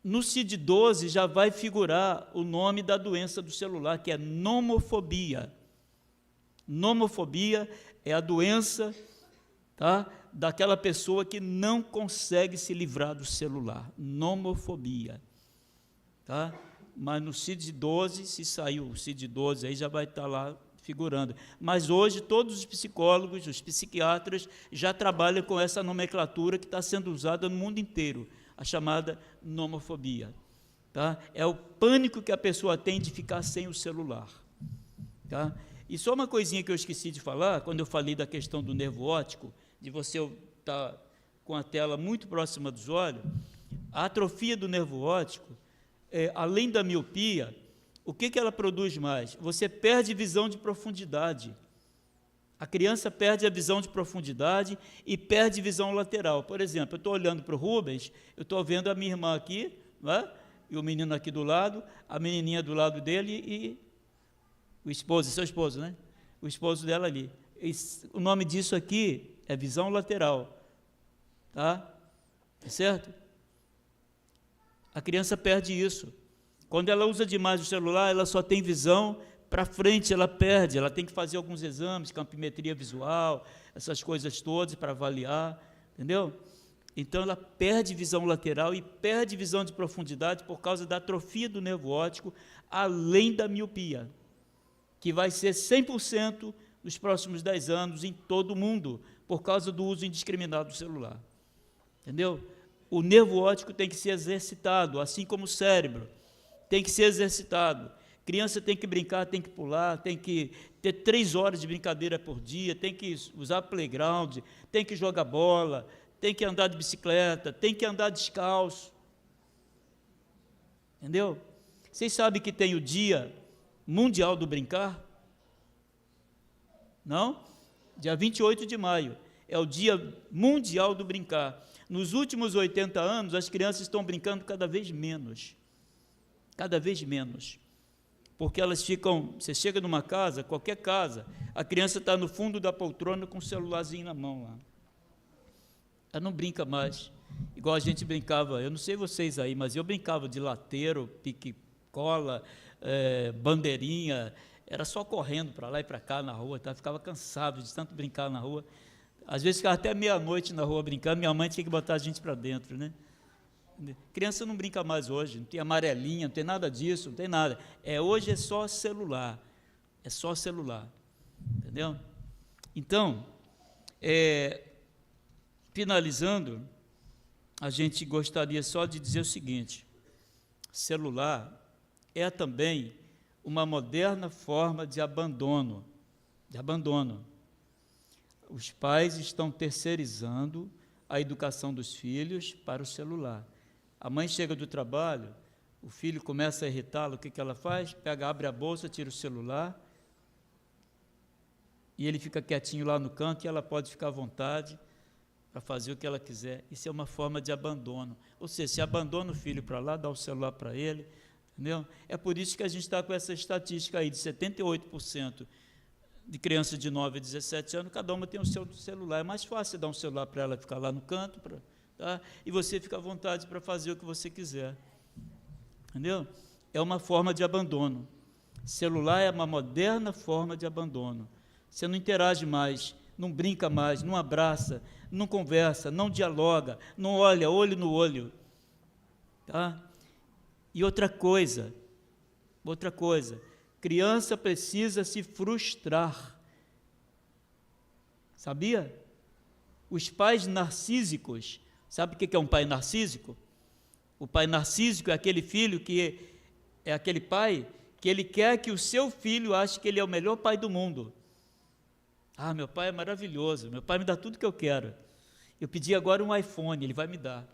No CID-12 já vai figurar o nome da doença do celular, que é nomofobia. Nomofobia é a doença, tá, daquela pessoa que não consegue se livrar do celular. Nomofobia. Tá? Mas no CID-12, se saiu o CID-12, aí já vai estar lá figurando. Mas hoje todos os psicólogos, os psiquiatras já trabalham com essa nomenclatura que está sendo usada no mundo inteiro, a chamada nomofobia. Tá? É o pânico que a pessoa tem de ficar sem o celular. Tá? E só uma coisinha que eu esqueci de falar, quando eu falei da questão do nervo óptico, de você estar com a tela muito próxima dos olhos, a atrofia do nervo óptico, além da miopia, o que ela produz mais? Você perde visão de profundidade. A criança perde a visão de profundidade e perde visão lateral. Por exemplo, eu estou olhando para o Rubens, eu estou vendo a minha irmã aqui, né? E o menino aqui do lado, a menininha do lado dele e o esposo, seu esposo, né? O esposo dela ali. O nome disso aqui é visão lateral. Tá? Certo? A criança perde isso. Quando ela usa demais o celular, ela só tem visão para frente, ela perde, ela tem que fazer alguns exames, campimetria visual, essas coisas todas para avaliar, entendeu? Então, ela perde visão lateral e perde visão de profundidade por causa da atrofia do nervo óptico, além da miopia, que vai ser 100% nos próximos 10 anos em todo o mundo, por causa do uso indiscriminado do celular. Entendeu? O nervo óptico tem que ser exercitado, assim como o cérebro, tem que ser exercitado. Criança tem que brincar, tem que pular, tem que ter 3 horas de brincadeira por dia, tem que usar playground, tem que jogar bola, tem que andar de bicicleta, tem que andar descalço. Entendeu? Vocês sabem que tem o Dia Mundial do Brincar? Não? Dia 28 de maio. é o Dia Mundial do Brincar. Nos últimos 80 anos, as crianças estão brincando cada vez menos, porque elas ficam, você chega numa casa, qualquer casa, a criança está no fundo da poltrona com o celularzinho na mão lá. Ela não brinca mais, igual a gente brincava, eu não sei vocês aí, mas eu brincava de lateiro, pique-cola, bandeirinha, era só correndo para lá e para cá na rua, tá? Ficava cansado de tanto brincar na rua, às vezes ficava até meia-noite na rua brincando, minha mãe tinha que botar a gente para dentro, né? Criança não brinca mais hoje, não tem amarelinha, não tem nada disso, não tem nada. Hoje é só celular, entendeu? Então, finalizando, a gente gostaria só de dizer o seguinte: celular é também uma moderna forma de abandono. Os pais estão terceirizando a educação dos filhos para o celular. A mãe chega do trabalho, o filho começa a irritá-lo, o que ela faz? Abre a bolsa, tira o celular, e ele fica quietinho lá no canto, e ela pode ficar à vontade para fazer o que ela quiser. Isso é uma forma de abandono. Ou seja, se abandona o filho para lá, dá o celular para ele, entendeu? É por isso que a gente está com essa estatística aí, de 78% de crianças de 9 a 17 anos, cada uma tem o seu celular. É mais fácil dar um celular para ela ficar lá no canto, tá? E você fica à vontade para fazer o que você quiser. Entendeu? É uma forma de abandono. Celular é uma moderna forma de abandono. Você não interage mais, não brinca mais, não abraça, não conversa, não dialoga, não olha olho no olho. Tá? E outra coisa, criança precisa se frustrar. Sabia? Os pais narcísicos, sabe o que é um pai narcísico? O pai narcísico é aquele filho é aquele pai que ele quer que o seu filho ache que ele é o melhor pai do mundo. Ah, meu pai é maravilhoso, meu pai me dá tudo que eu quero. Eu pedi agora um iPhone, ele vai me dar.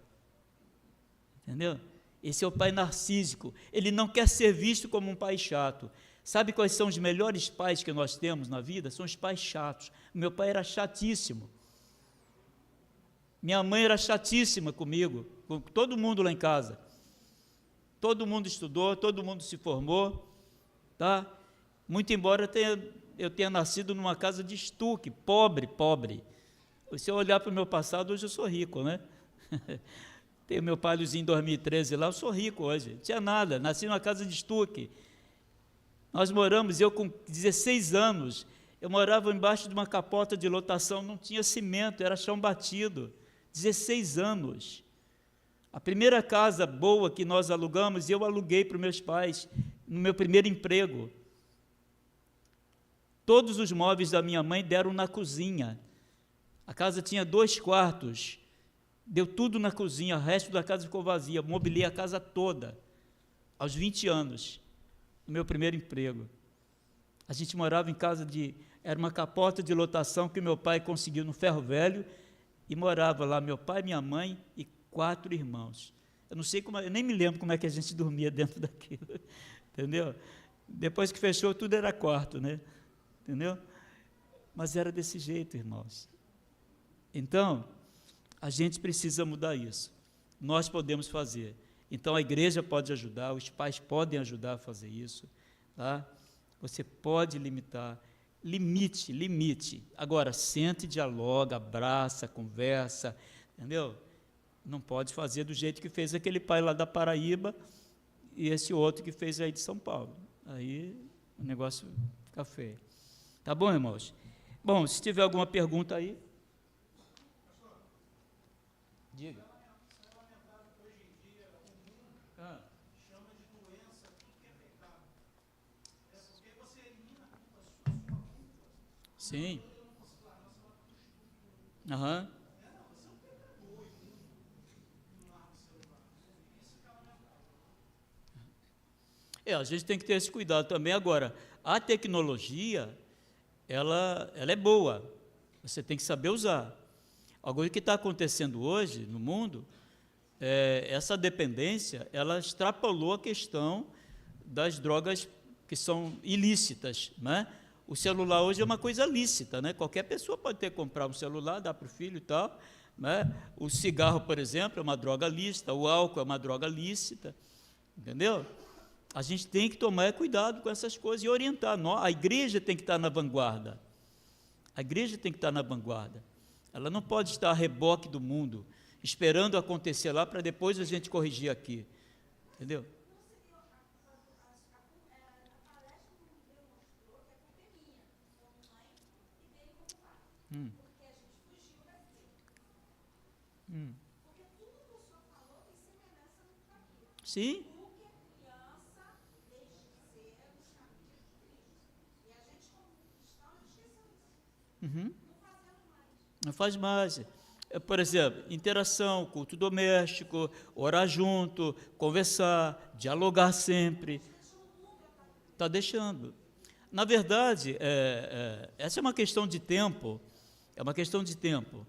Entendeu? Esse é o pai narcísico. Ele não quer ser visto como um pai chato. Sabe quais são os melhores pais que nós temos na vida? São os pais chatos. Meu pai era chatíssimo. Minha mãe era chatíssima comigo, com todo mundo lá em casa. Todo mundo estudou, todo mundo se formou, tá? Muito embora eu tenha nascido numa casa de estuque, pobre. Se eu olhar para o meu passado, hoje eu sou rico, né? Tenho meu palhozinho em 2013 lá, eu sou rico hoje. Não tinha nada, nasci numa casa de estuque. Nós moramos, eu com 16 anos, eu morava embaixo de uma capota de lotação, não tinha cimento, era chão batido. 16 anos. A primeira casa boa que nós alugamos, eu aluguei para os meus pais, no meu primeiro emprego. Todos os móveis da minha mãe deram na cozinha. A casa tinha 2 quartos, deu tudo na cozinha, o resto da casa ficou vazia, mobilei a casa toda, aos 20 anos, no meu primeiro emprego. A gente morava em casa era uma capota de lotação que meu pai conseguiu no Ferro Velho, e morava lá meu pai, minha mãe e 4 irmãos. Eu não sei eu nem me lembro como é que a gente dormia dentro daquilo, entendeu? Depois que fechou, tudo era quarto, né? Entendeu? Mas era desse jeito, irmãos. Então, a gente precisa mudar isso. Nós podemos fazer. Então, a igreja pode ajudar, os pais podem ajudar a fazer isso, tá? Você pode limitar. Limite. Agora, sente, dialoga, abraça, conversa, entendeu? Não pode fazer do jeito que fez aquele pai lá da Paraíba e esse outro que fez aí de São Paulo. Aí o negócio fica feio. Tá bom, irmãos? Bom, se tiver alguma pergunta aí. Diga. Sim. Aham. A gente tem que ter esse cuidado também. Agora, a tecnologia, ela é boa, você tem que saber usar. Agora, o que está acontecendo hoje no mundo, essa dependência, ela extrapolou a questão das drogas que são ilícitas, né? O celular hoje é uma coisa lícita, né? Qualquer pessoa pode ter que comprar um celular, dar para o filho e tal, né? O cigarro, por exemplo, é uma droga lícita, o álcool é uma droga lícita, entendeu? A gente tem que tomar cuidado com essas coisas e orientar. A igreja tem que estar na vanguarda. A igreja tem que estar na vanguarda. Ela não pode estar a reboque do mundo, esperando acontecer lá para depois a gente corrigir aqui. Entendeu? Sim. Não faz mais. Por exemplo, interação, culto doméstico, orar junto, conversar, dialogar sempre. Está deixando. Na verdade, essa é uma questão de tempo. É uma questão de tempo.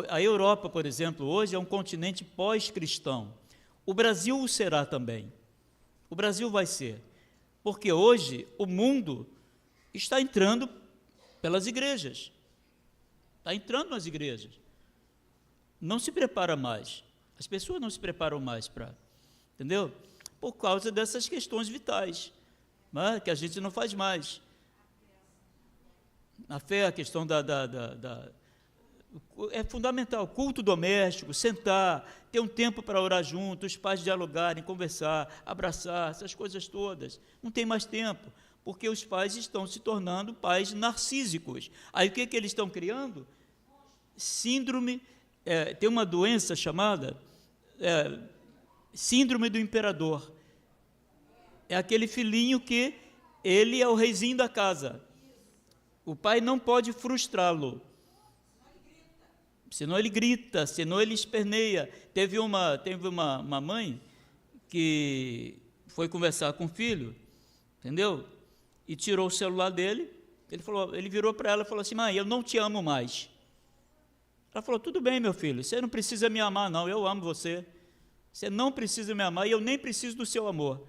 A Europa, por exemplo, hoje é um continente pós-cristão. O Brasil o será também. O Brasil vai ser. Porque hoje o mundo está entrando pelas igrejas. Está entrando nas igrejas. Não se prepara mais. As pessoas não se preparam mais para... Entendeu? Por causa dessas questões vitais, né, que a gente não faz mais. A fé, a questão é fundamental, culto doméstico, sentar, ter um tempo para orar junto, os pais dialogarem, conversar, abraçar, essas coisas todas. Não tem mais tempo, porque os pais estão se tornando pais narcísicos. Aí o que eles estão criando? Síndrome, tem uma doença chamada síndrome do imperador. É aquele filhinho que ele é o reizinho da casa. O pai não pode frustrá-lo. Senão ele grita, senão ele esperneia. Teve uma mãe que foi conversar com o filho, entendeu? E tirou o celular dele. Ele virou para ela e falou assim: mãe, eu não te amo mais. Ela falou: tudo bem, meu filho, você não precisa me amar, não, eu amo você. Você não precisa me amar e eu nem preciso do seu amor.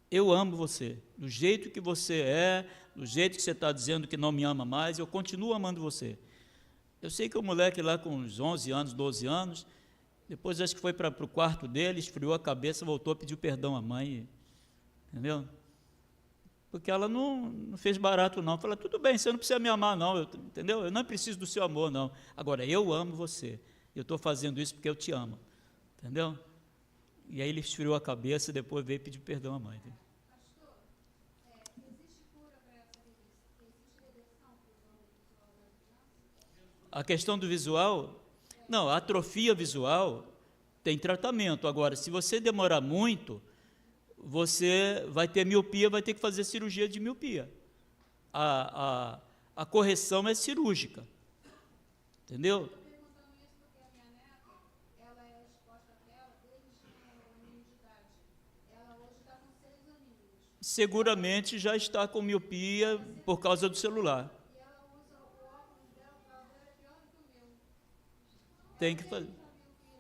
Eu amo você, do jeito que você é, do jeito que você está dizendo que não me ama mais, eu continuo amando você. Eu sei que o moleque lá com uns 11 anos, 12 anos, depois acho que foi para o quarto dele, esfriou a cabeça, voltou a pedir perdão à mãe, entendeu? Porque ela não fez barato não, falou: tudo bem, você não precisa me amar não, entendeu? Eu não preciso do seu amor não, agora eu amo você, eu estou fazendo isso porque eu te amo, entendeu? E aí ele esfriou a cabeça e depois veio pedir perdão à mãe. Entendeu? A questão do visual, não, a atrofia visual tem tratamento. Agora, se você demorar muito, você vai ter miopia, vai ter que fazer cirurgia de miopia. A correção é cirúrgica, entendeu? Seguramente já está com miopia por causa do celular. Tem que fazer.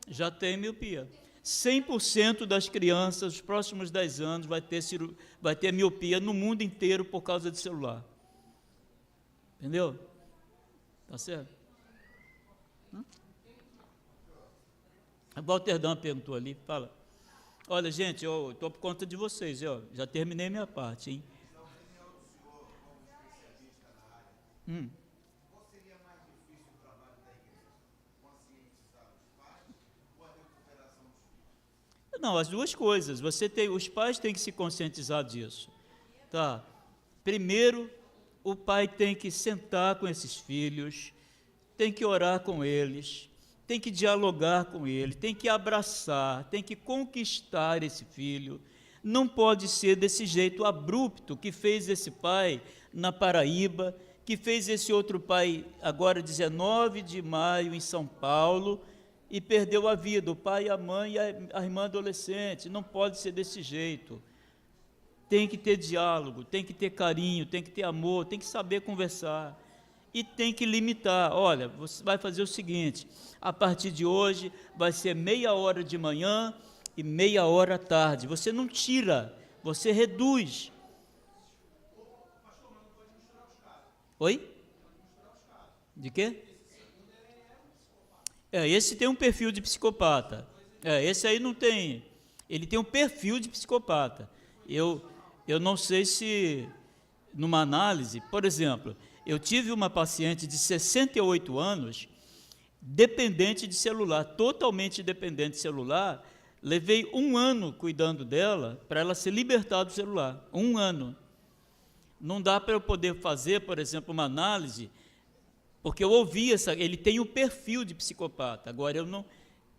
Já tem miopia. 100% das crianças, nos próximos 10 anos, vai ter miopia no mundo inteiro por causa de celular. Entendeu? Tá certo? A Walter Dan perguntou ali, fala: olha, gente, eu estou por conta de vocês, já terminei minha parte, hein? Não, as duas coisas. Os pais têm que se conscientizar disso. Tá? Primeiro, o pai tem que sentar com esses filhos, tem que orar com eles, tem que dialogar com ele, tem que abraçar, tem que conquistar esse filho. Não pode ser desse jeito abrupto que fez esse pai na Paraíba, que fez esse outro pai agora 19 de maio em São Paulo, e perdeu a vida, o pai, a mãe e a irmã adolescente. Não pode ser desse jeito. Tem que ter diálogo, tem que ter carinho, tem que ter amor, tem que saber conversar. E tem que limitar. Olha, você vai fazer o seguinte: a partir de hoje vai ser meia hora de manhã e meia hora à tarde. Você não tira, você reduz. Oi? De quê? Esse tem um perfil de psicopata. Esse aí não tem. Ele tem um perfil de psicopata. Eu não sei se, numa análise, por exemplo, eu tive uma paciente de 68 anos, dependente de celular, totalmente dependente de celular. Levei 1 ano cuidando dela para ela se libertar do celular. 1 ano. Não dá para eu poder fazer, por exemplo, uma análise, porque eu ouvi ele tem o perfil de psicopata. Agora, eu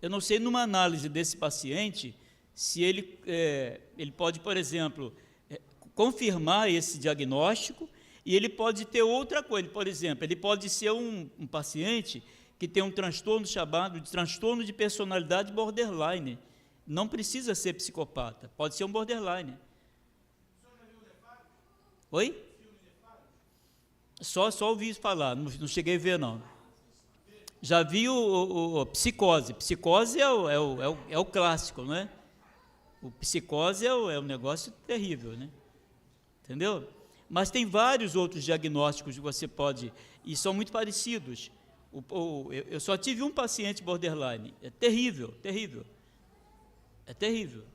não sei, numa análise desse paciente, se ele pode, por exemplo, confirmar esse diagnóstico, e ele pode ter outra coisa. Por exemplo, ele pode ser um paciente que tem um transtorno chamado de transtorno de personalidade borderline. Não precisa ser psicopata, pode ser um borderline. Oi? Só ouvi falar, não cheguei a ver, não. Já vi o psicose. Psicose é o clássico, não é? O psicose é um negócio terrível, né? Entendeu? Mas tem vários outros diagnósticos que você pode, e são muito parecidos. Eu só tive um paciente borderline. É terrível, terrível. É terrível.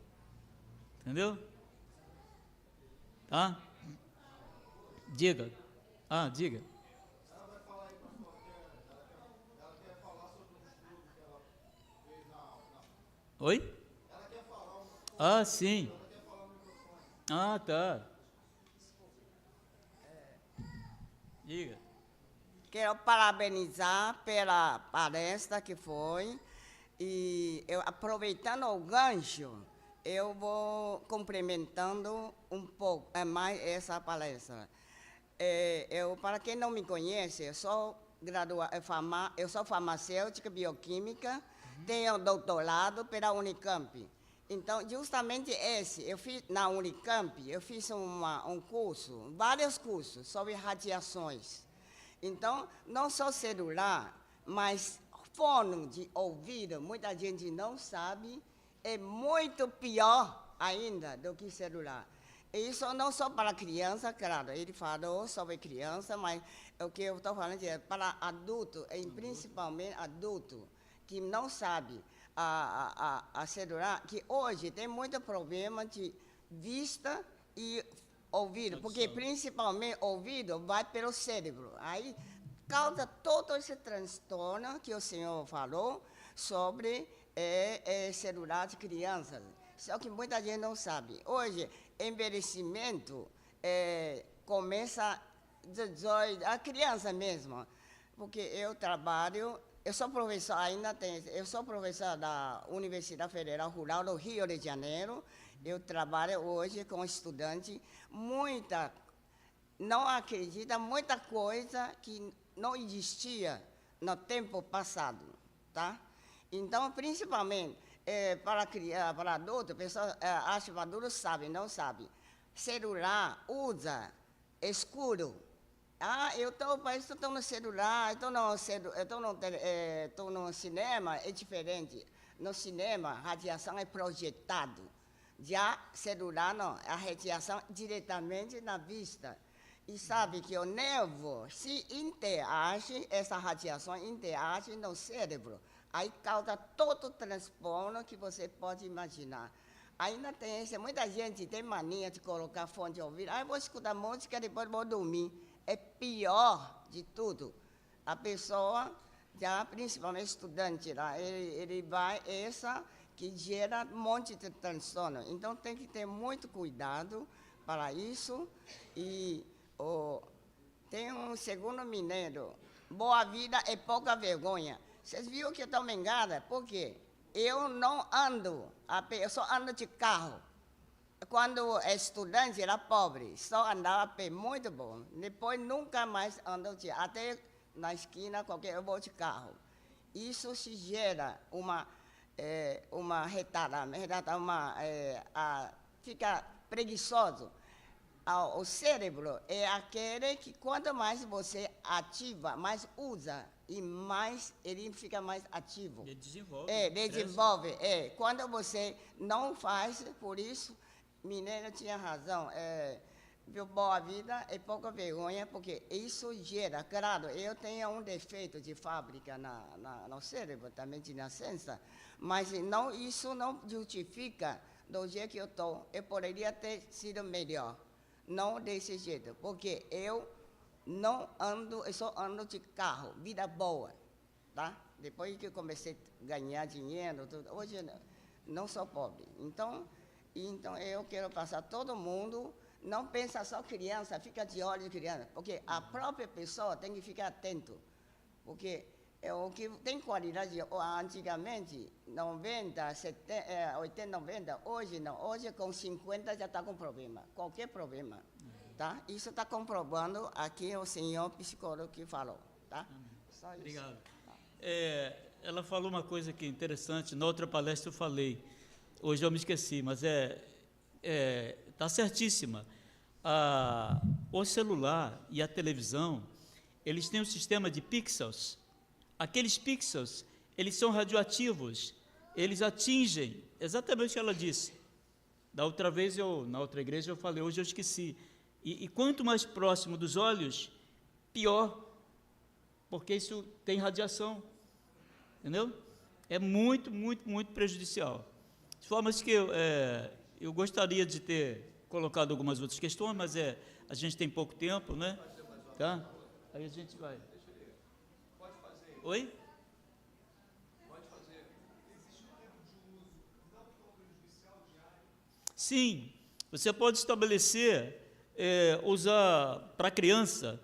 Entendeu? Tá? Diga. Diga. Oi? Sim. Tá. Diga. Quero parabenizar pela palestra que foi, e eu, aproveitando o gancho, eu vou complementando um pouco mais essa palestra. Para quem não me conhece, eu sou farmacêutica bioquímica, tenho doutorado pela Unicamp. Então, justamente eu fiz na Unicamp, eu fiz um curso, vários cursos sobre radiações. Então, não só celular, mas fone de ouvido, muita gente não sabe, é muito pior ainda do que celular. Isso não só para criança, claro, ele falou sobre criança, mas o que eu estou falando é para adulto, e principalmente adulto, que não sabe a celular, que hoje tem muito problema de vista e ouvido, porque principalmente ouvido vai pelo cérebro. Aí causa todo esse transtorno que o senhor falou sobre celular de crianças. Só que muita gente não sabe. Hoje, envelhecimento começa a criança mesmo, porque eu trabalho, eu sou professor, eu sou professor da Universidade Federal Rural do Rio de Janeiro. Eu trabalho hoje com estudantes, não acredita, muita coisa que não existia no tempo passado, tá? Então, principalmente, para adultos, pessoas acham maduro, sabem, não sabem. Celular usa escuro. Eu estou no celular, estou no cinema, é diferente. No cinema, a radiação é projetada. Já celular, não, a radiação diretamente na vista. E sabe que o nervo, se interage, essa radiação interage no cérebro, aí causa todo o transtorno que você pode imaginar. Ainda tem muita gente tem mania de colocar fone de ouvido. Eu vou escutar música, depois vou dormir. É pior de tudo. A pessoa, já principalmente estudante, lá, ele vai, que gera um monte de transtorno. Então, tem que ter muito cuidado para isso. E tem um segundo mineiro, boa vida é pouca vergonha. Vocês viram que eu estou me enganando? Por quê? Eu não ando a pé, eu só ando de carro. Quando estudante era pobre, só andava a pé, muito bom. Depois nunca mais ando até na esquina, eu vou de carro. Isso se gera uma retada, fica preguiçoso. O cérebro é aquele que quanto mais você ativa, mais usa, e mais ele fica mais ativo. Ele desenvolve. Desenvolve. Quando você não faz, por isso, Mineiro tinha razão. viu, boa vida e pouca vergonha, porque isso gera, claro, eu tenho um defeito de fábrica no cérebro, também de nascença, mas não, isso não justifica do jeito que eu estou. Eu poderia ter sido melhor, não desse jeito, porque eu não ando, eu só ando de carro, vida boa, tá? Depois que eu comecei a ganhar dinheiro, tudo, hoje não sou pobre. Então eu quero passar todo mundo, não pensa só criança, fica de olho de criança, porque a própria pessoa tem que ficar atento, porque o que tem qualidade, antigamente, 90, 70, 80, 90, hoje não, hoje com 50 já está com problema, qualquer problema, tá? Isso está comprovando aqui o senhor psicólogo que falou, tá? Só isso. Obrigado. Ela falou uma coisa aqui interessante, na outra palestra eu falei, hoje eu me esqueci, mas está certíssima. O celular e a televisão, eles têm um sistema de pixels. Aqueles pixels, eles são radioativos, eles atingem, exatamente o que ela disse. Da outra vez, na outra igreja eu falei, hoje eu esqueci. E quanto mais próximo dos olhos, pior, porque isso tem radiação, entendeu? É muito, muito, muito prejudicial. De formas que eu gostaria de ter colocado algumas outras questões, mas a gente tem pouco tempo, né? Tá? Aí a gente vai. Pode fazer. Oi? Pode fazer. Existe um tempo de uso não tão prejudicial diário? Sim, você pode estabelecer, usar para criança,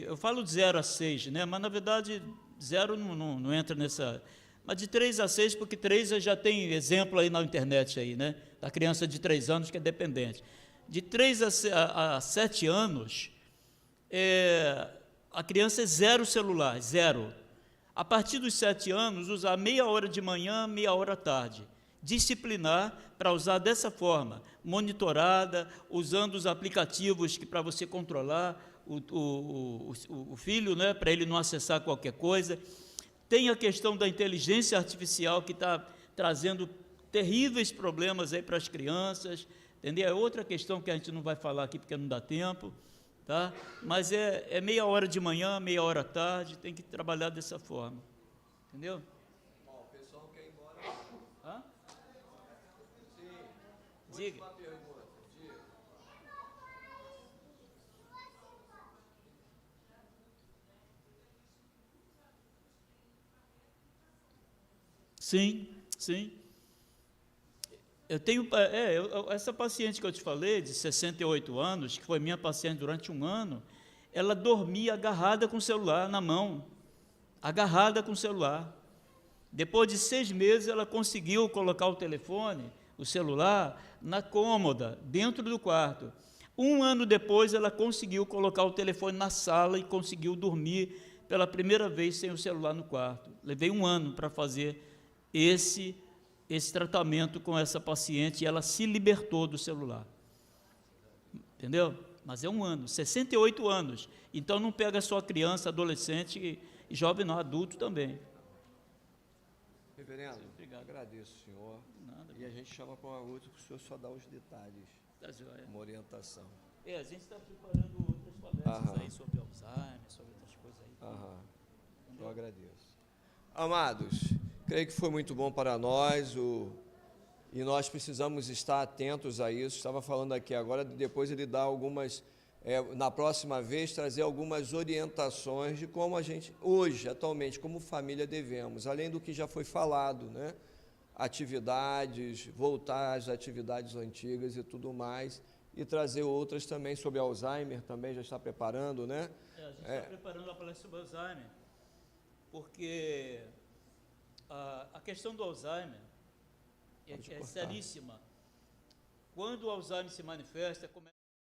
eu falo de 0 a 6, né? Mas na verdade 0 não entra nessa, mas de 3 a 6, porque 3 já tem exemplo aí na internet, aí, né? Da criança de 3 anos que é dependente. De 3 a 7 anos, a criança é 0 celular, 0. A partir dos 7 anos, usar meia hora de manhã, meia hora à tarde. Disciplinar para usar dessa forma, monitorada, usando os aplicativos para você controlar o filho, né, para ele não acessar qualquer coisa. Tem a questão da inteligência artificial, que está trazendo terríveis problemas aí para as crianças, entendeu? É outra questão que a gente não vai falar aqui porque não dá tempo, tá? Mas é meia hora de manhã, meia hora à tarde, tem que trabalhar dessa forma, entendeu? Bom, o pessoal quer ir embora. Hã? Sim. Diga. Última pergunta. Diga. Sim, sim. Eu tenho, essa paciente que eu te falei, de 68 anos, que foi minha paciente durante 1 ano, ela dormia agarrada com o celular na mão, agarrada com o celular. Depois de 6 meses, ela conseguiu colocar o telefone, o celular, na cômoda, dentro do quarto. 1 ano depois, ela conseguiu colocar o telefone na sala e conseguiu dormir pela primeira vez sem o celular no quarto. Levei 1 ano para fazer esse tratamento com essa paciente, e ela se libertou do celular, entendeu? Mas é 1 ano, 68 anos, então não pega só criança, adolescente e jovem não, adulto também. Reverendo, Obrigado. agradeço, senhor. Nada, E a gente chama para uma outra, para o senhor só dar os detalhes, tá joia. uma orientação. A gente está preparando outras palestras aí sobre Alzheimer, sobre outras coisas aí. Aham. Eu agradeço. Amados, creio que foi muito bom para nós, e nós precisamos estar atentos a isso. Estava falando aqui agora, depois ele dá algumas, na próxima vez, trazer algumas orientações de como a gente, hoje, atualmente, como família devemos, além do que já foi falado, né? Atividades, voltar às atividades antigas e tudo mais, e trazer outras também sobre Alzheimer, também já está preparando, né? A gente está preparando a palestra sobre Alzheimer, porque a questão do Alzheimer é seríssima. Quando o Alzheimer se manifesta, começa